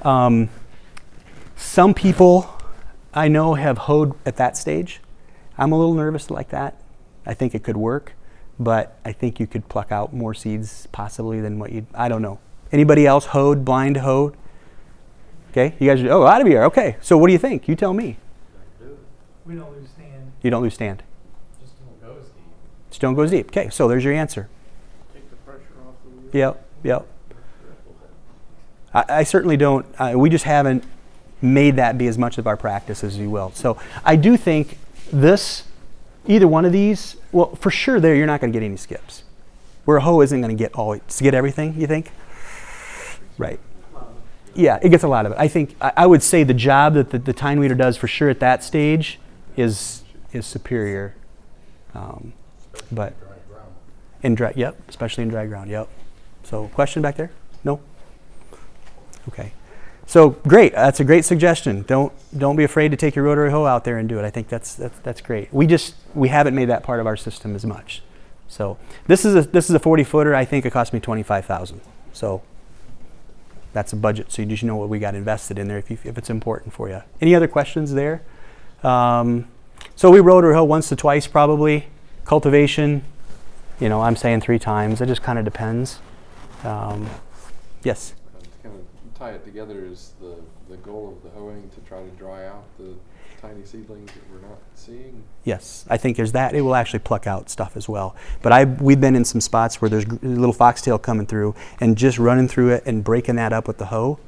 Some people I know have hoed at that stage. I'm a little nervous like that. I think it could work, but I think you could pluck out more seeds possibly than what I don't know. Anybody else hoed, blind hoed? Okay, you guys are, out of here. Okay, so what do you think? You tell me. We don't lose stand. You don't lose stand. Just don't go as deep. Just don't go as deep. Okay, so there's your answer. Take the pressure off the wheel. Yep. I certainly don't. We just haven't made that be as much of our practice as you will. So I do think either one of these, well, for sure there you're not going to get any skips. Where a hoe isn't going to get everything, you think? Right. Yeah, it gets a lot of it. I think I would say the job that the tine weeder does for sure at that stage is superior. But in dry, especially in dry ground, So question back there? No? Okay. So great. That's a great suggestion. Don't be afraid to take your rotary hoe out there and do it. I think that's great. We haven't made that part of our system as much. So this is a 40-footer. I think it cost me $25,000. So that's a budget. So you just know what we got invested in there if it's important for you. Any other questions there? So we rotary hoe once to twice probably. Cultivation, I'm saying 3 times. It just kind of depends. Yes. Kind of tie it together, is the goal of the hoeing to try to dry out the tiny seedlings that we're not seeing? Yes, I think there's that. It will actually pluck out stuff as well. But we've been in some spots where there's a little foxtail coming through, and just running through it and breaking that up with the hoe,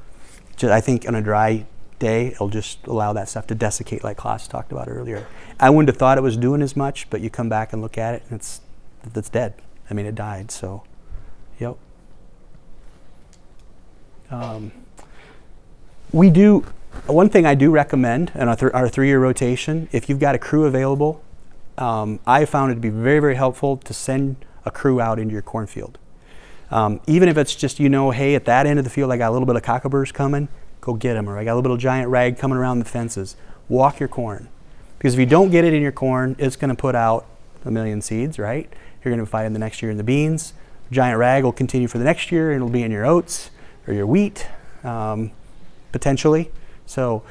I think on a dry day, it'll just allow that stuff to desiccate like Klaus talked about earlier. I wouldn't have thought it was doing as much, but you come back and look at it, and it's dead. I mean, it died, so, yep. One thing I do recommend in our 3-year rotation, if you've got a crew available, I found it to be very, very helpful to send a crew out into your cornfield. Even if it's just, hey, at that end of the field I got a little bit of cockaburs coming, go get them. Or I got a little bit of giant rag coming around the fences. Walk your corn. Because if you don't get it in your corn, it's going to put out 1 million seeds, right? You're going to find it the next year in the beans. Giant rag will continue for the next year, and it'll be in your oats or your wheat, potentially. So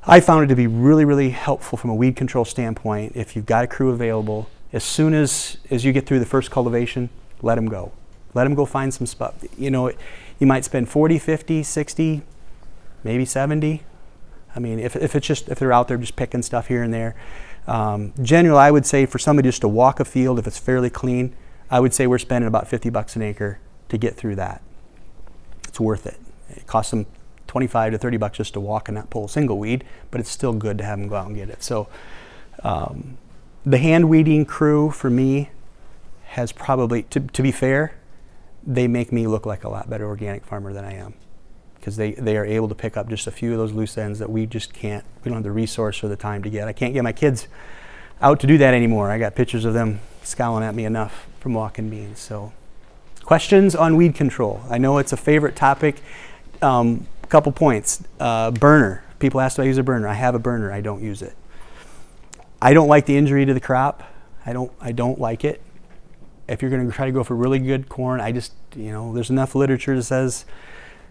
I found it to be really, really helpful from a weed control standpoint. If you've got a crew available, as soon as you get through the first cultivation, let them go. Let them go find some stuff. You might spend 40, 50, 60, maybe 70. I mean, if they're out there just picking stuff here and there. Generally, I would say for somebody just to walk a field, if it's fairly clean, I would say we're spending about $50 an acre to get through that. It's worth it. It costs them $25 to $30 just to walk and not pull a single weed, but it's still good to have them go out and get it. So the hand weeding crew for me has probably, to be fair, they make me look like a lot better organic farmer than I am, because they are able to pick up just a few of those loose ends that we just can't, we don't have the resource or the time to get. I can't get my kids out to do that anymore. I got pictures of them scowling at me enough from walking beans. So questions on weed control. I know it's a favorite topic. Couple points. Burner. People ask, do I use a burner? I have a burner. I don't use it. I don't like the injury to the crop. I don't like it. If you're going to try to go for really good corn, there's enough literature that says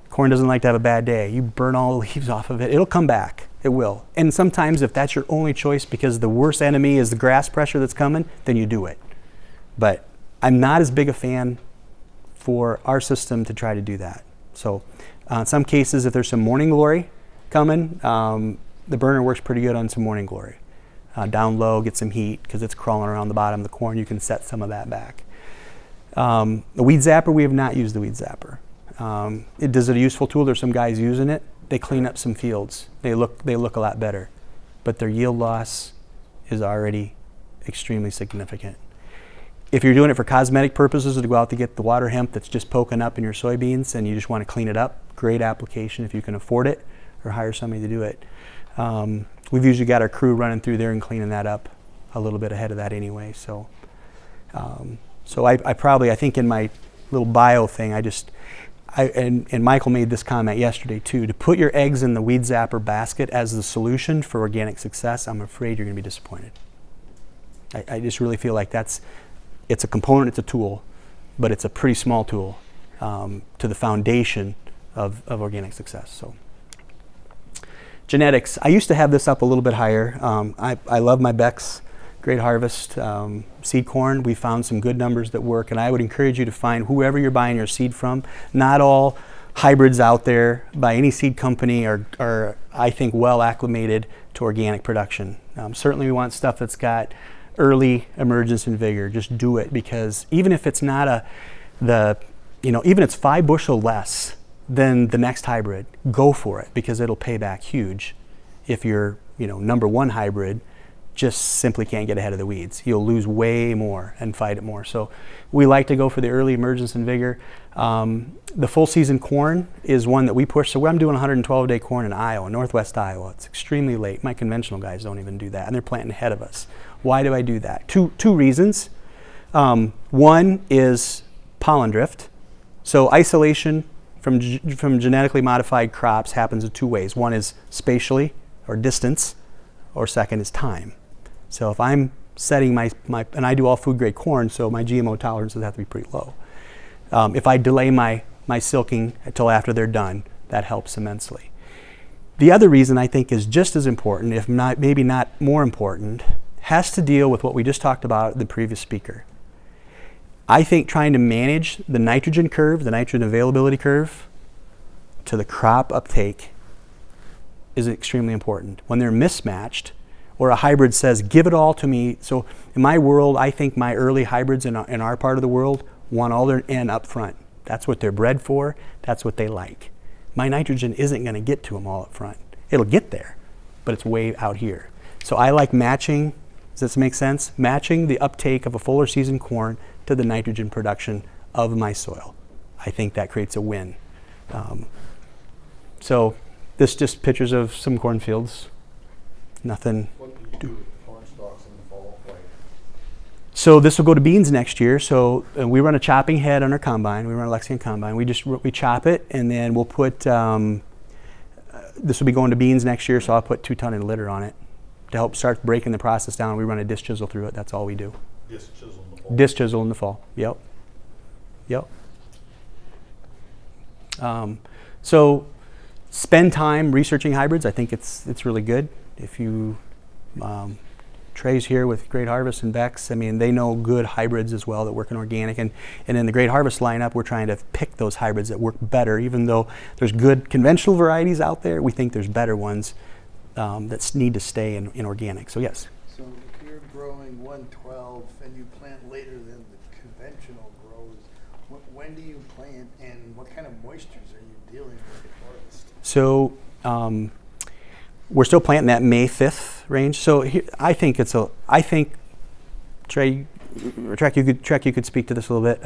corn doesn't like to have a bad day. You burn all the leaves off of it, it'll come back. It will. And sometimes if that's your only choice because the worst enemy is the grass pressure that's coming, then you do it. But I'm not as big a fan for our system to try to do that. So in some cases, if there's some morning glory coming, the burner works pretty good on some morning glory. Down low, get some heat because it's crawling around the bottom of the corn. You can set some of that back. The weed zapper, we have not used the weed zapper. Is it a useful tool? There's some guys using it. They clean up some fields. They look a lot better, but their yield loss is already extremely significant. If you're doing it for cosmetic purposes, to go out to get the water hemp that's just poking up in your soybeans and you just want to clean it up, great application if you can afford it or hire somebody to do it. We've usually got our crew running through there and cleaning that up a little bit ahead of that anyway. So, I think in my little bio thing. And Michael made this comment yesterday too. To put your eggs in the weed zapper basket as the solution for organic success, I'm afraid you're going to be disappointed. I just really feel like it's a component, it's a tool, but it's a pretty small tool to the foundation of organic success. So, genetics. I used to have this up a little bit higher. I love my Beck's Great Harvest seed corn. We found some good numbers that work, and I would encourage you to find whoever you're buying your seed from. Not all hybrids out there by any seed company are I think, well acclimated to organic production. Certainly we want stuff that's got early emergence and vigor. Just do it, because even if it's not even it's 5 bushel less than the next hybrid, go for it, because it'll pay back huge. If your number 1 hybrid just simply can't get ahead of the weeds, you'll lose way more and fight it more. So we like to go for the early emergence and vigor. The full season corn is one that we push. So I'm doing 112-day corn in Iowa, northwest Iowa. It's extremely late. My conventional guys don't even do that, and they're planting ahead of us. Why do I do that? Two reasons. One is pollen drift. So isolation from genetically modified crops happens in 2 ways. One is spatially, or distance, or second is time. So if I'm setting my and I do all food grade corn, so my GMO tolerances have to be pretty low. If I delay my silking until after they're done, that helps immensely. The other reason I think is just as important, if not maybe not more important, has to deal with what we just talked about the previous speaker. I think trying to manage the nitrogen curve, the nitrogen availability curve, to the crop uptake is extremely important. When they're mismatched, or a hybrid says, give it all to me. So in my world, I think my early hybrids in our part of the world want all their N up front. That's what they're bred for. That's what they like. My nitrogen isn't going to get to them all up front. It'll get there, but it's way out here. So I like matching, does this make sense? Matching the uptake of a fuller season corn to the nitrogen production of my soil. I think that creates a win. So this just pictures of some cornfields. Nothing. What do you do with corn stalks in the fall? So this will go to beans next year. So we run a chopping head on our combine. We run a Lexington combine. We chop it, and then we'll put, this will be going to beans next year, so I'll put 2 ton in litter on it to help start breaking the process down. We run a disc chisel through it. That's all we do. Disc chisel in the fall? Disc chisel in the fall. Yep. So spend time researching hybrids. I think it's really good. If you, Trey's here with Great Harvest and Beck's, I mean, they know good hybrids as well that work in organic. And in the Great Harvest lineup, we're trying to pick those hybrids that work better. Even though there's good conventional varieties out there, we think there's better ones that need to stay in organic. So yes. So if you're growing 112 and you plant later than the conventional grows, when do you plant, and what kind of moistures are you dealing with at harvest? So we're still planting that May 5th range. So here, I think Trey, you could speak to this a little bit.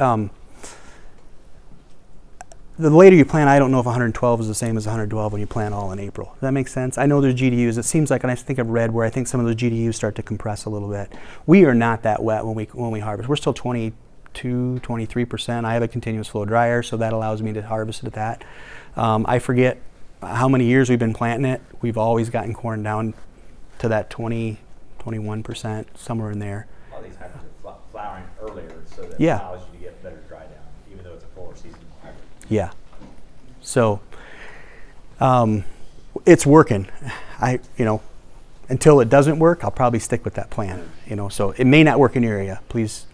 The later you plant, I don't know if 112 is the same as 112 when you plant all in April. Does that make sense? I know there's GDUs. It seems like, and I think I've read where I think some of those GDUs start to compress a little bit. We are not that wet when we harvest. We're still 22, 23%. I have a continuous flow dryer, so that allows me to harvest it at that. I forget how many years we've been planting it. We've always gotten corn down to that 20, 21%, somewhere in there. A lot of these hybrids are flowering earlier, so that Yeah. allows you to get better dry down, even though it's a fuller season hybrid. Yeah. So it's working. Until it doesn't work, I'll probably stick with that plan. So it may not work in your area. Please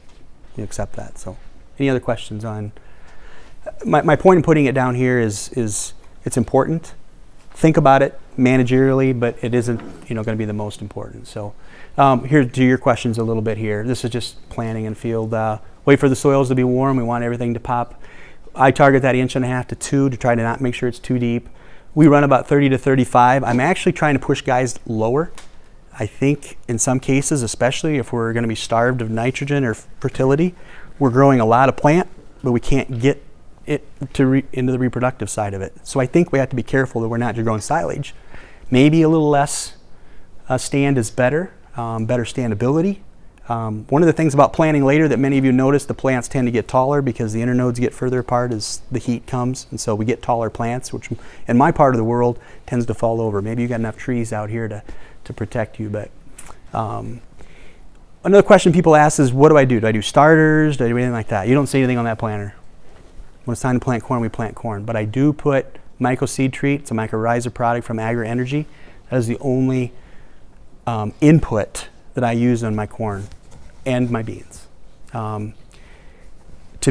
accept that. So any other questions on my point in putting it down here is it's important. Think about it managerially, but it isn't going to be the most important. So here to your questions a little bit here. This is just planting in field. Wait for the soils to be warm. We want everything to pop. I target that 1.5 to 2 inches to try to not make sure it's too deep. We run about 30 to 35. I'm actually trying to push guys lower. I think in some cases, especially if we're going to be starved of nitrogen or fertility, we're growing a lot of plant, but we can't get it into the reproductive side of it. So I think we have to be careful that we're not just growing silage. Maybe a little less stand is better, better standability. One of the things about planting later that many of you notice, the plants tend to get taller because the internodes get further apart as the heat comes, and so we get taller plants, which in my part of the world tends to fall over. Maybe you got enough trees out here to protect you, but another question people ask is, what do I do? Do I do starters? Do I do anything like that? You don't see anything on that planter. When it's time to plant corn, we plant corn, but I do put myco-seed treat. It's a mycorrhiza product from Agri Energy. That is the only input that I use on my corn and my beans. To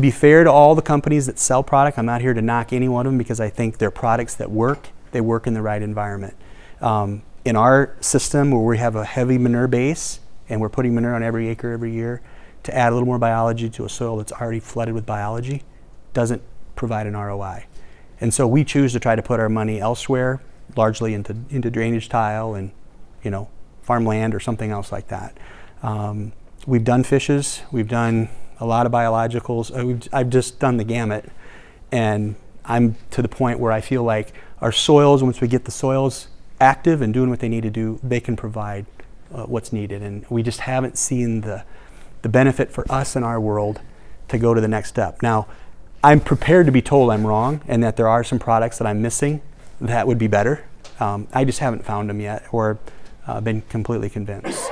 be fair to all the companies that sell product, I'm not here to knock any one of them because I think they're products that work. They work in the right environment. In our system where we have a heavy manure base and we're putting manure on every acre every year, to add a little more biology to a soil that's already flooded with biology doesn't provide an ROI. And so we choose to try to put our money elsewhere, largely into drainage tile and, farmland or something else like that. We've done fishes, we've done a lot of biologicals. I've just done the gamut, and I'm to the point where I feel like our soils, once we get the soils active and doing what they need to do, they can provide what's needed. And we just haven't seen the benefit for us in our world to go to the next step. Now, I'm prepared to be told I'm wrong and that there are some products that I'm missing that would be better. I just haven't found them yet or been completely convinced.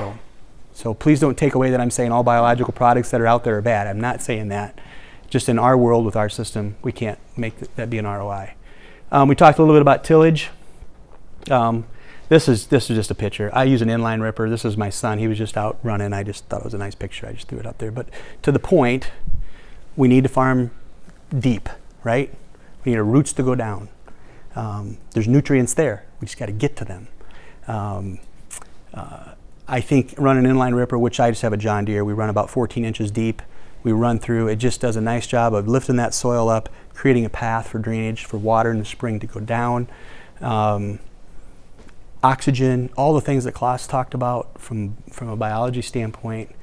So please don't take away that I'm saying all biological products that are out there are bad. I'm not saying that. Just in our world with our system, we can't make that be an ROI. We talked a little bit about tillage. This is just a picture. I use an inline ripper. This is my son. He was just out running. I just thought it was a nice picture. I just threw it up there. But to the point, we need to farm deep, right? We need our roots to go down. There's nutrients there. We just got to get to them. I think run an inline ripper, which I just have a John Deere. We run about 14 inches deep. We run through. It just does a nice job of lifting that soil up, creating a path for drainage, for water in the spring to go down. Oxygen, all the things that Klaus talked about from a biology standpoint.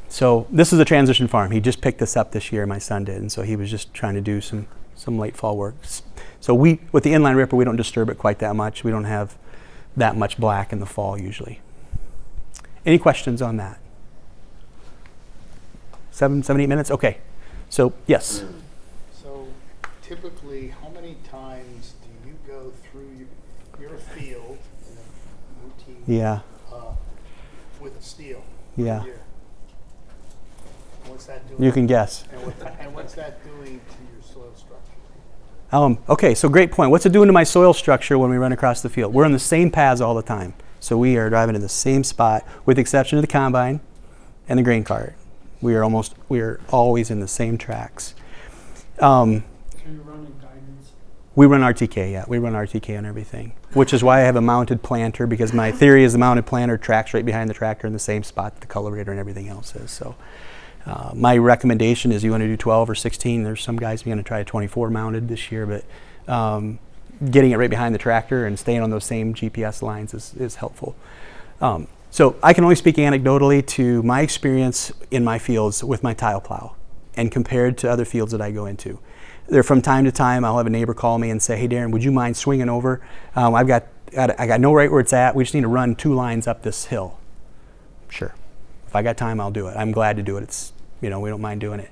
So this is a transition farm. He just picked this up this year, my son did, and so he was just trying to do some late fall work. So with the inline ripper, we don't disturb it quite that much. We don't have that much black in the fall usually. Any questions on that? 7, 8 minutes? Okay. So, yes. So typically, how many times do you go through your field in a routine Yeah. with a steel? Yeah. Year? What's that doing? You can guess. And what's that doing to your soil structure? Okay, so great point. What's it doing to my soil structure when we run across the field? We're on the same paths all the time. So we are driving to the same spot, with the exception of the combine and the grain cart. We are always in the same tracks. So you're running guidance? We run RTK, yeah. We run RTK on everything, which is why I have a mounted planter, because my theory is the mounted planter tracks right behind the tractor in the same spot that the cultivator and everything else is. So my recommendation is you want to do 12 or 16. There's some guys going to try a 24 mounted this year, but getting it right behind the tractor and staying on those same GPS lines is helpful. So I can only speak anecdotally to my experience in my fields with my tile plow and compared to other fields that I go into. There, from time to time, I'll have a neighbor call me and say, "Hey, Darren, would you mind swinging over? I got know right where it's at. We just need to run 2 lines up this hill." Sure. If I got time, I'll do it. I'm glad to do it. It's, we don't mind doing it.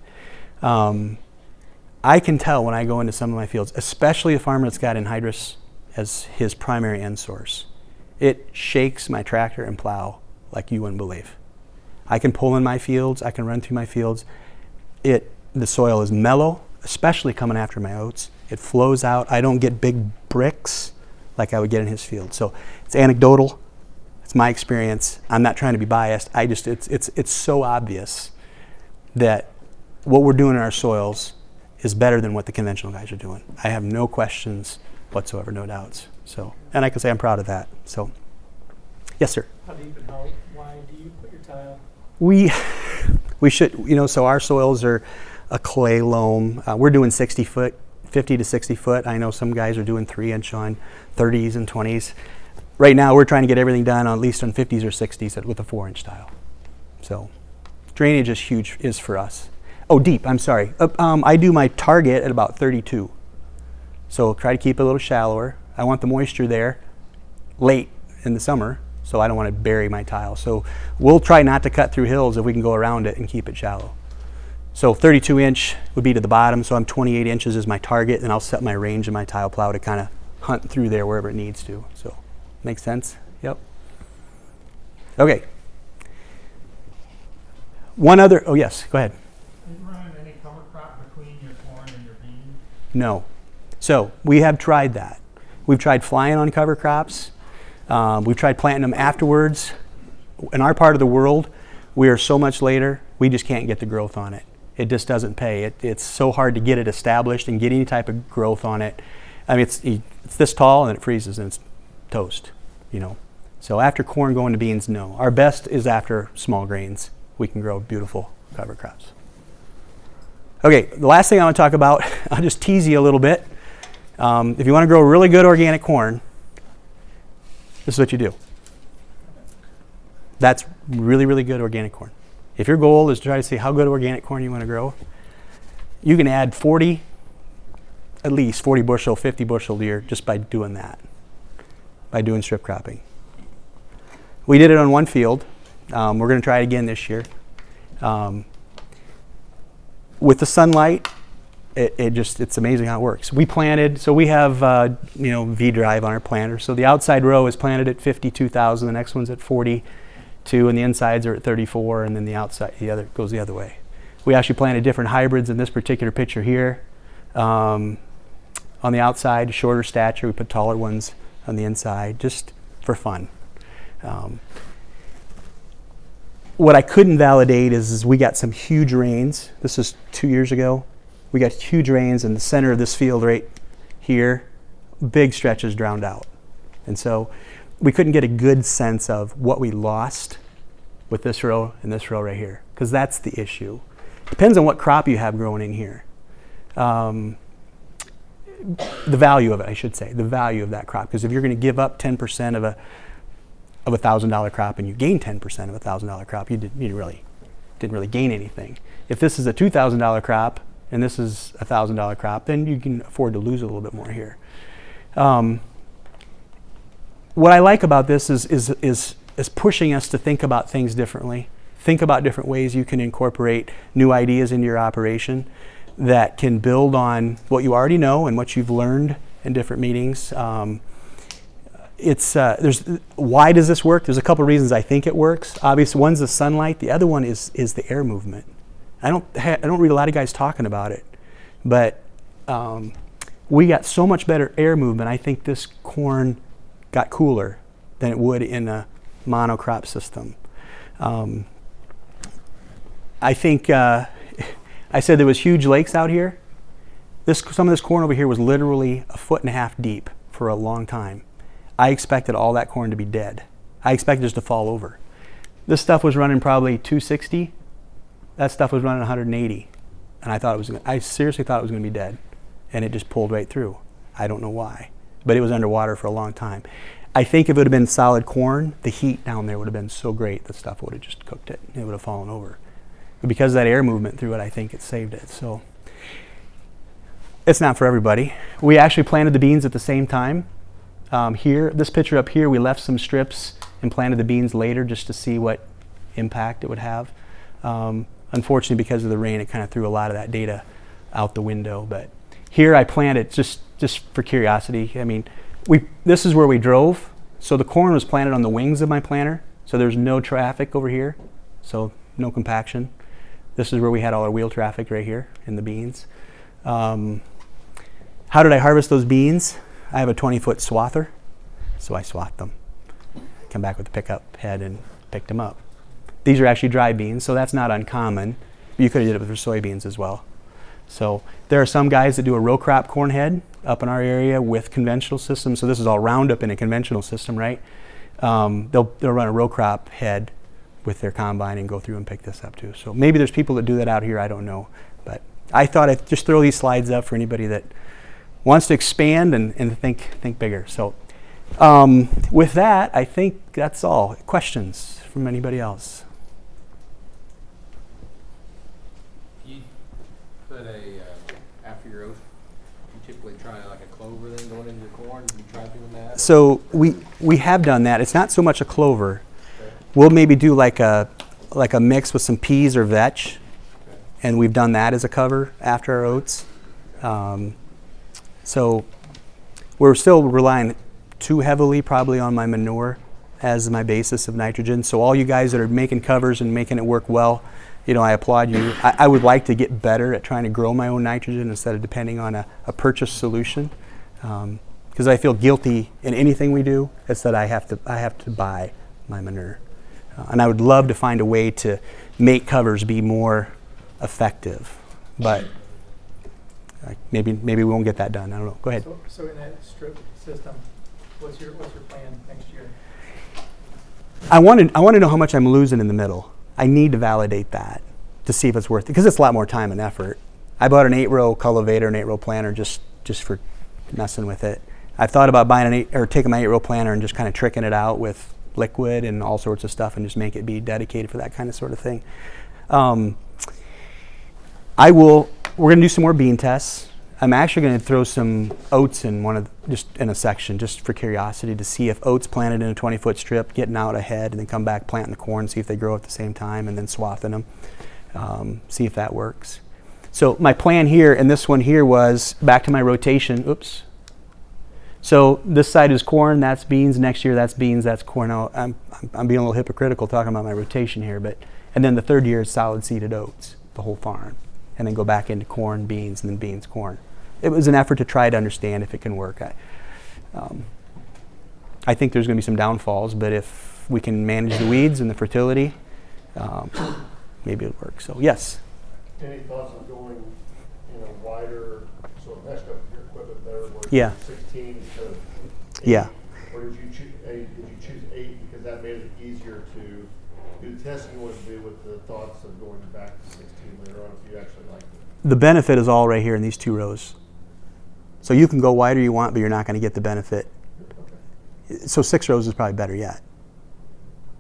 I can tell when I go into some of my fields, especially a farmer that's got anhydrous as his primary end source, it shakes my tractor and plow like you wouldn't believe. I can pull in my fields. I can run through my fields. The soil is mellow, especially coming after my oats. It flows out. I don't get big bricks like I would get in his field. So it's anecdotal. It's my experience. I'm not trying to be biased. It's so obvious that what we're doing in our soils is better than what the conventional guys are doing. I have no questions whatsoever, no doubts. So, and I can say I'm proud of that. So, yes, sir. How deep and how wide do you put your tile? We should, so our soils are a clay loam. We're doing 50 to 60 foot. I know some guys are doing 3-inch on 30s and 20s. Right now, we're trying to get everything done at least on 50s or 60s with a 4-inch tile. So, drainage is huge, is for us. Oh, deep, I'm sorry. I do my target at about 32. So try to keep it a little shallower. I want the moisture there late in the summer So I don't want to bury my tile. So we'll try not to cut through hills if we can go around it and keep it shallow. So 32 inch would be to the bottom, so I'm 28 inches is my target, and I'll set my range in my tile plow to kind of hunt through there wherever it needs to. So, makes sense? Yep. Okay. One other, oh yes, go ahead. Are you running any cover crop between your corn and your beans? No. So we have tried that. We've tried flying on cover crops. We've tried planting them afterwards. In our part of the world, we are so much later, we just can't get the growth on it. It just doesn't pay. It's so hard to get it established and get any type of growth on it. I mean, it's this tall and it freezes and it's toast, you know. So after corn going to beans, no. Our best is after small grains. We can grow beautiful cover crops. Okay, the last thing I want to talk about, I'll just tease you a little bit. If you want to grow really good organic corn, this is what you do. That's really, really good organic corn. If your goal is to try to see how good organic corn you want to grow, you can add at least 40 bushel, 50 bushel a year just by doing that, by doing strip cropping. We did it on one field. We're going to try it again this year. With the sunlight, it's amazing how it works. We planted, so we have V-drive on our planter. So the outside row is planted at 52,000, the next one's at 42, and the insides are at 34, and then the outside, goes the other way. We actually planted different hybrids in this particular picture here. On the outside, shorter stature, we put taller ones on the inside, just for fun. What I couldn't validate is we got some huge rains. This is 2 years ago. We got huge rains in the center of this field right here. Big stretches drowned out. And so we couldn't get a good sense of what we lost with this row and this row right here, because that's the issue. Depends on what crop you have growing in here. The value of it, I should say, the value of that crop. Because if you're going to give up 10% of a $1,000 crop and you gain 10% of a $1,000 crop, you didn't really gain anything. If this is a $2,000 crop and this is a $1,000 crop, then you can afford to lose a little bit more here. What I like about this is pushing us to think about things differently. Think about different ways you can incorporate new ideas into your operation that can build on what you already know and what you've learned in different meetings. Why does this work? There's a couple reasons I think it works. Obviously, one's the sunlight. The other one is the air movement. I don't read a lot of guys talking about it, but we got so much better air movement. I think this corn got cooler than it would in a monocrop system. I think I said there was huge lakes out here. Some of this corn over here was literally 1.5 feet deep for a long time. I expected all that corn to be dead. I expected it just to fall over. This stuff was running probably 260. That stuff was running 180. And I seriously thought it was going to be dead. And it just pulled right through. I don't know why. But it was underwater for a long time. I think if it would have been solid corn, the heat down there would have been so great the stuff would have just cooked it. It would have fallen over. But because of that air movement through it, I think it saved it. So it's not for everybody. We actually planted the beans at the same time. Here, this picture up here, we left some strips and planted the beans later just to see what impact it would have. Unfortunately, because of the rain, it kind of threw a lot of that data out the window. But here I planted just for curiosity. I mean, this is where we drove. So the corn was planted on the wings of my planter. So there's no traffic over here. So no compaction. This is where we had all our wheel traffic right here in the beans. How did I harvest those beans? I have a 20-foot swather, so I swathed them. Come back with the pickup head and picked them up. These are actually dry beans, so that's not uncommon. You could have did it with your soybeans as well. So there are some guys that do a row crop corn head up in our area with conventional systems. So this is all Roundup in a conventional system, right? They'll run a row crop head with their combine and go through and pick this up too. So maybe there's people that do that out here, I don't know. But I thought I'd just throw these slides up for anybody that wants to expand and think bigger. So with that, I think that's all. Questions from anybody else? You put after your oath, you typically try like a clover then going into your corn? corn? Have you tried doing that? So we have done that. It's not so much a clover. We'll maybe do like a mix with some peas or vetch, and we've done that as a cover after our oats. So we're still relying too heavily probably on my manure as my basis of nitrogen. So all you guys that are making covers and making it work well, you know, I applaud you. I would like to get better at trying to grow my own nitrogen instead of depending on a purchased solution. Because I feel guilty in anything we do. It's that I have to buy my manure. And I would love to find a way to make covers be more effective, but maybe we won't get that done. I don't know. Go ahead. So in that strip system, what's your plan next year? I want to know how much I'm losing in the middle. I need to validate that to see if it's worth it, because it's a lot more time and effort. I bought an 8-row cultivator, an 8-row planter just for messing with it. I've thought about buying taking my 8-row planter and just kind of tricking it out with liquid and all sorts of stuff and just make it be dedicated for that kind of sort of thing. We're going to do some more bean tests. I'm actually going to throw some oats in just in a section just for curiosity to see if oats planted in a 20-foot strip, getting out ahead, and then come back planting the corn, see if they grow at the same time, and then swathing them, see if that works. So my plan here and this one here was back to my rotation. Oops. So this side is corn, that's beans. Next year that's beans, that's corn. Now, I'm being a little hypocritical talking about my rotation here, and then the third year is solid seeded oats, the whole farm, and then go back into corn, beans, and then beans, corn. It was an effort to try to understand if it can work. I think there's going to be some downfalls, but if we can manage the weeds and the fertility, maybe it'll work. So yes. Any thoughts on going, wider, so it meshed up with your equipment there, where Yeah. 16 to 8? Yeah. Or did you choose 8 because that made it easier to do the testing you wanted to do with the thoughts of going back to 16 later on if you actually liked it? The benefit is all right here in these 2 rows. So you can go wider you want, but you're not going to get the benefit. Okay. So 6 rows is probably better yet,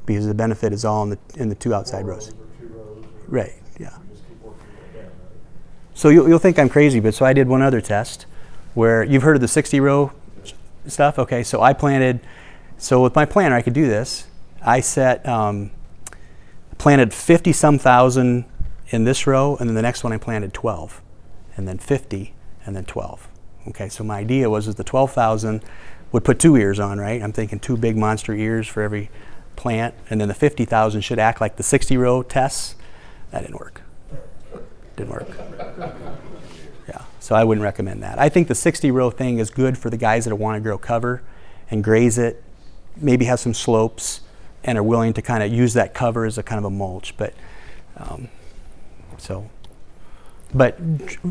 because the benefit is all in the 2 outside 4 rows. or 2 rows. Or Right. Yeah. You just keep working your way down, right? So you'll think I'm crazy, but so I did one other test where you've heard of the 60 row stuff. Okay, so I planted. So with my planter, I could do this. I planted 50-some thousand in this row, and then the next one I planted 12, and then 50, and then 12. Okay, so my idea was the 12,000 would put 2 ears on, right? I'm thinking 2 big monster ears for every plant, and then the 50,000 should act like the 60 row tests. That didn't work. Didn't work. Yeah, so I wouldn't recommend that. I think the 60 row thing is good for the guys that want to grow cover and graze it, maybe have some slopes, and are willing to kind of use that cover as a kind of a mulch. But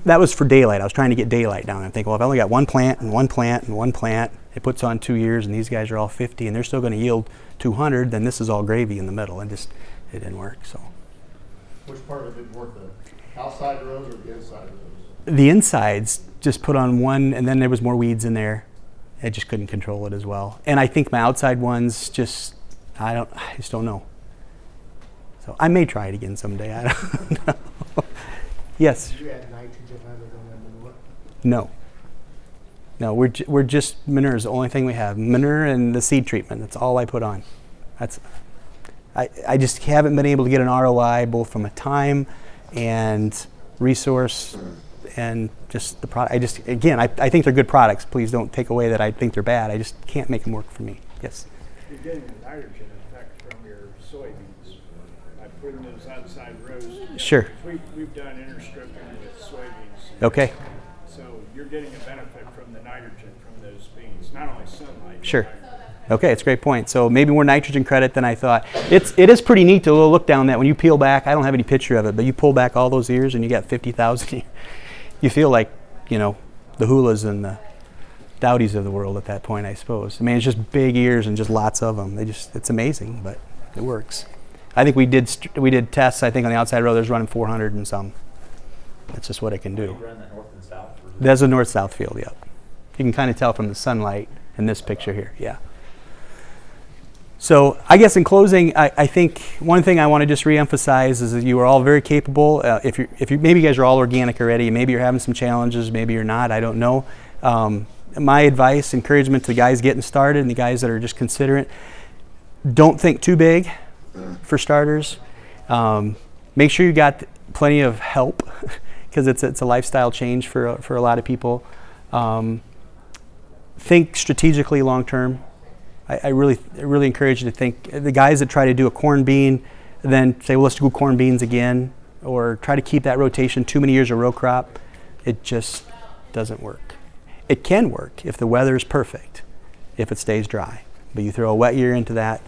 that was for daylight. I was trying to get daylight down. I'm thinking, well, if I only got one plant and one plant and one plant, it puts on 2 years, and these guys are all 50, and they're still going to yield 200, then this is all gravy in the middle, and it didn't work. So Which part of it didn't work, the outside rows or the inside rows? the insides just put on one, and then there was more weeds in there. I just couldn't control it as well. And I think my outside ones I just don't know. So I may try it again someday. I don't know. Yes. Did you add nitrogen other than the manure? No, we're just manure is the only thing we have. Manure and the seed treatment. That's all I put on. I just haven't been able to get an ROI both from a time and resource and just the product. I think they're good products. Please don't take away that I think they're bad. I just can't make them work for me. Yes. You're getting the nitrogen effect from your soybeans by putting those outside rows together. Sure. We've done interstripping with soybeans. Okay. So you're getting a benefit from the nitrogen from those beans, not only sunlight. but Sure. nitrogen. Okay, it's a great point. So maybe more nitrogen credit than I thought. It is pretty neat to look down that when you peel back. I don't have any picture of it, but you pull back all those ears and you got 50,000. You feel like the Hulas and the Dowdies of the world at that point, I suppose. I mean, it's just big ears and just lots of them. It's amazing, but it works. I think we did tests. I think on the outside row, there's running 400 and some. That's just what it can do. You run that north and south? There's a north-south field, yep. You can kind of tell from the sunlight in this picture here, yeah. So I guess in closing, I think one thing I want to just reemphasize is that you are all very capable. If you maybe you guys are all organic already, maybe you're having some challenges, maybe you're not, I don't know. my advice, encouragement to the guys getting started and the guys that are just considering, don't think too big for starters. Make sure you got plenty of help because it's a lifestyle change for a lot of people. Think strategically long term. I really encourage you to think. The guys that try to do a corn bean, then say, well, let's do corn beans again, or try to keep that rotation too many years of row crop, it just doesn't work. It can work if the weather is perfect, if it stays dry. But you throw a wet year into that,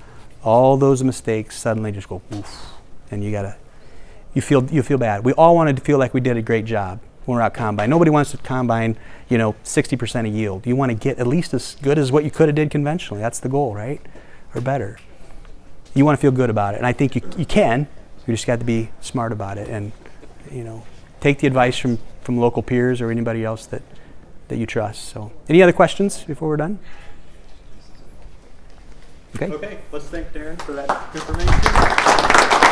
all those mistakes suddenly just go oof, and you feel bad. We all wanted to feel like we did a great job when we're out combine. Nobody wants to combine, 60% of yield. You want to get at least as good as what you could have did conventionally. That's the goal, right? Or better. You want to feel good about it, and I think you can. You just got to be smart about it, and take the advice from local peers or anybody else that you trust. So, any other questions before we're done? Okay. Okay, let's thank Darren for that information.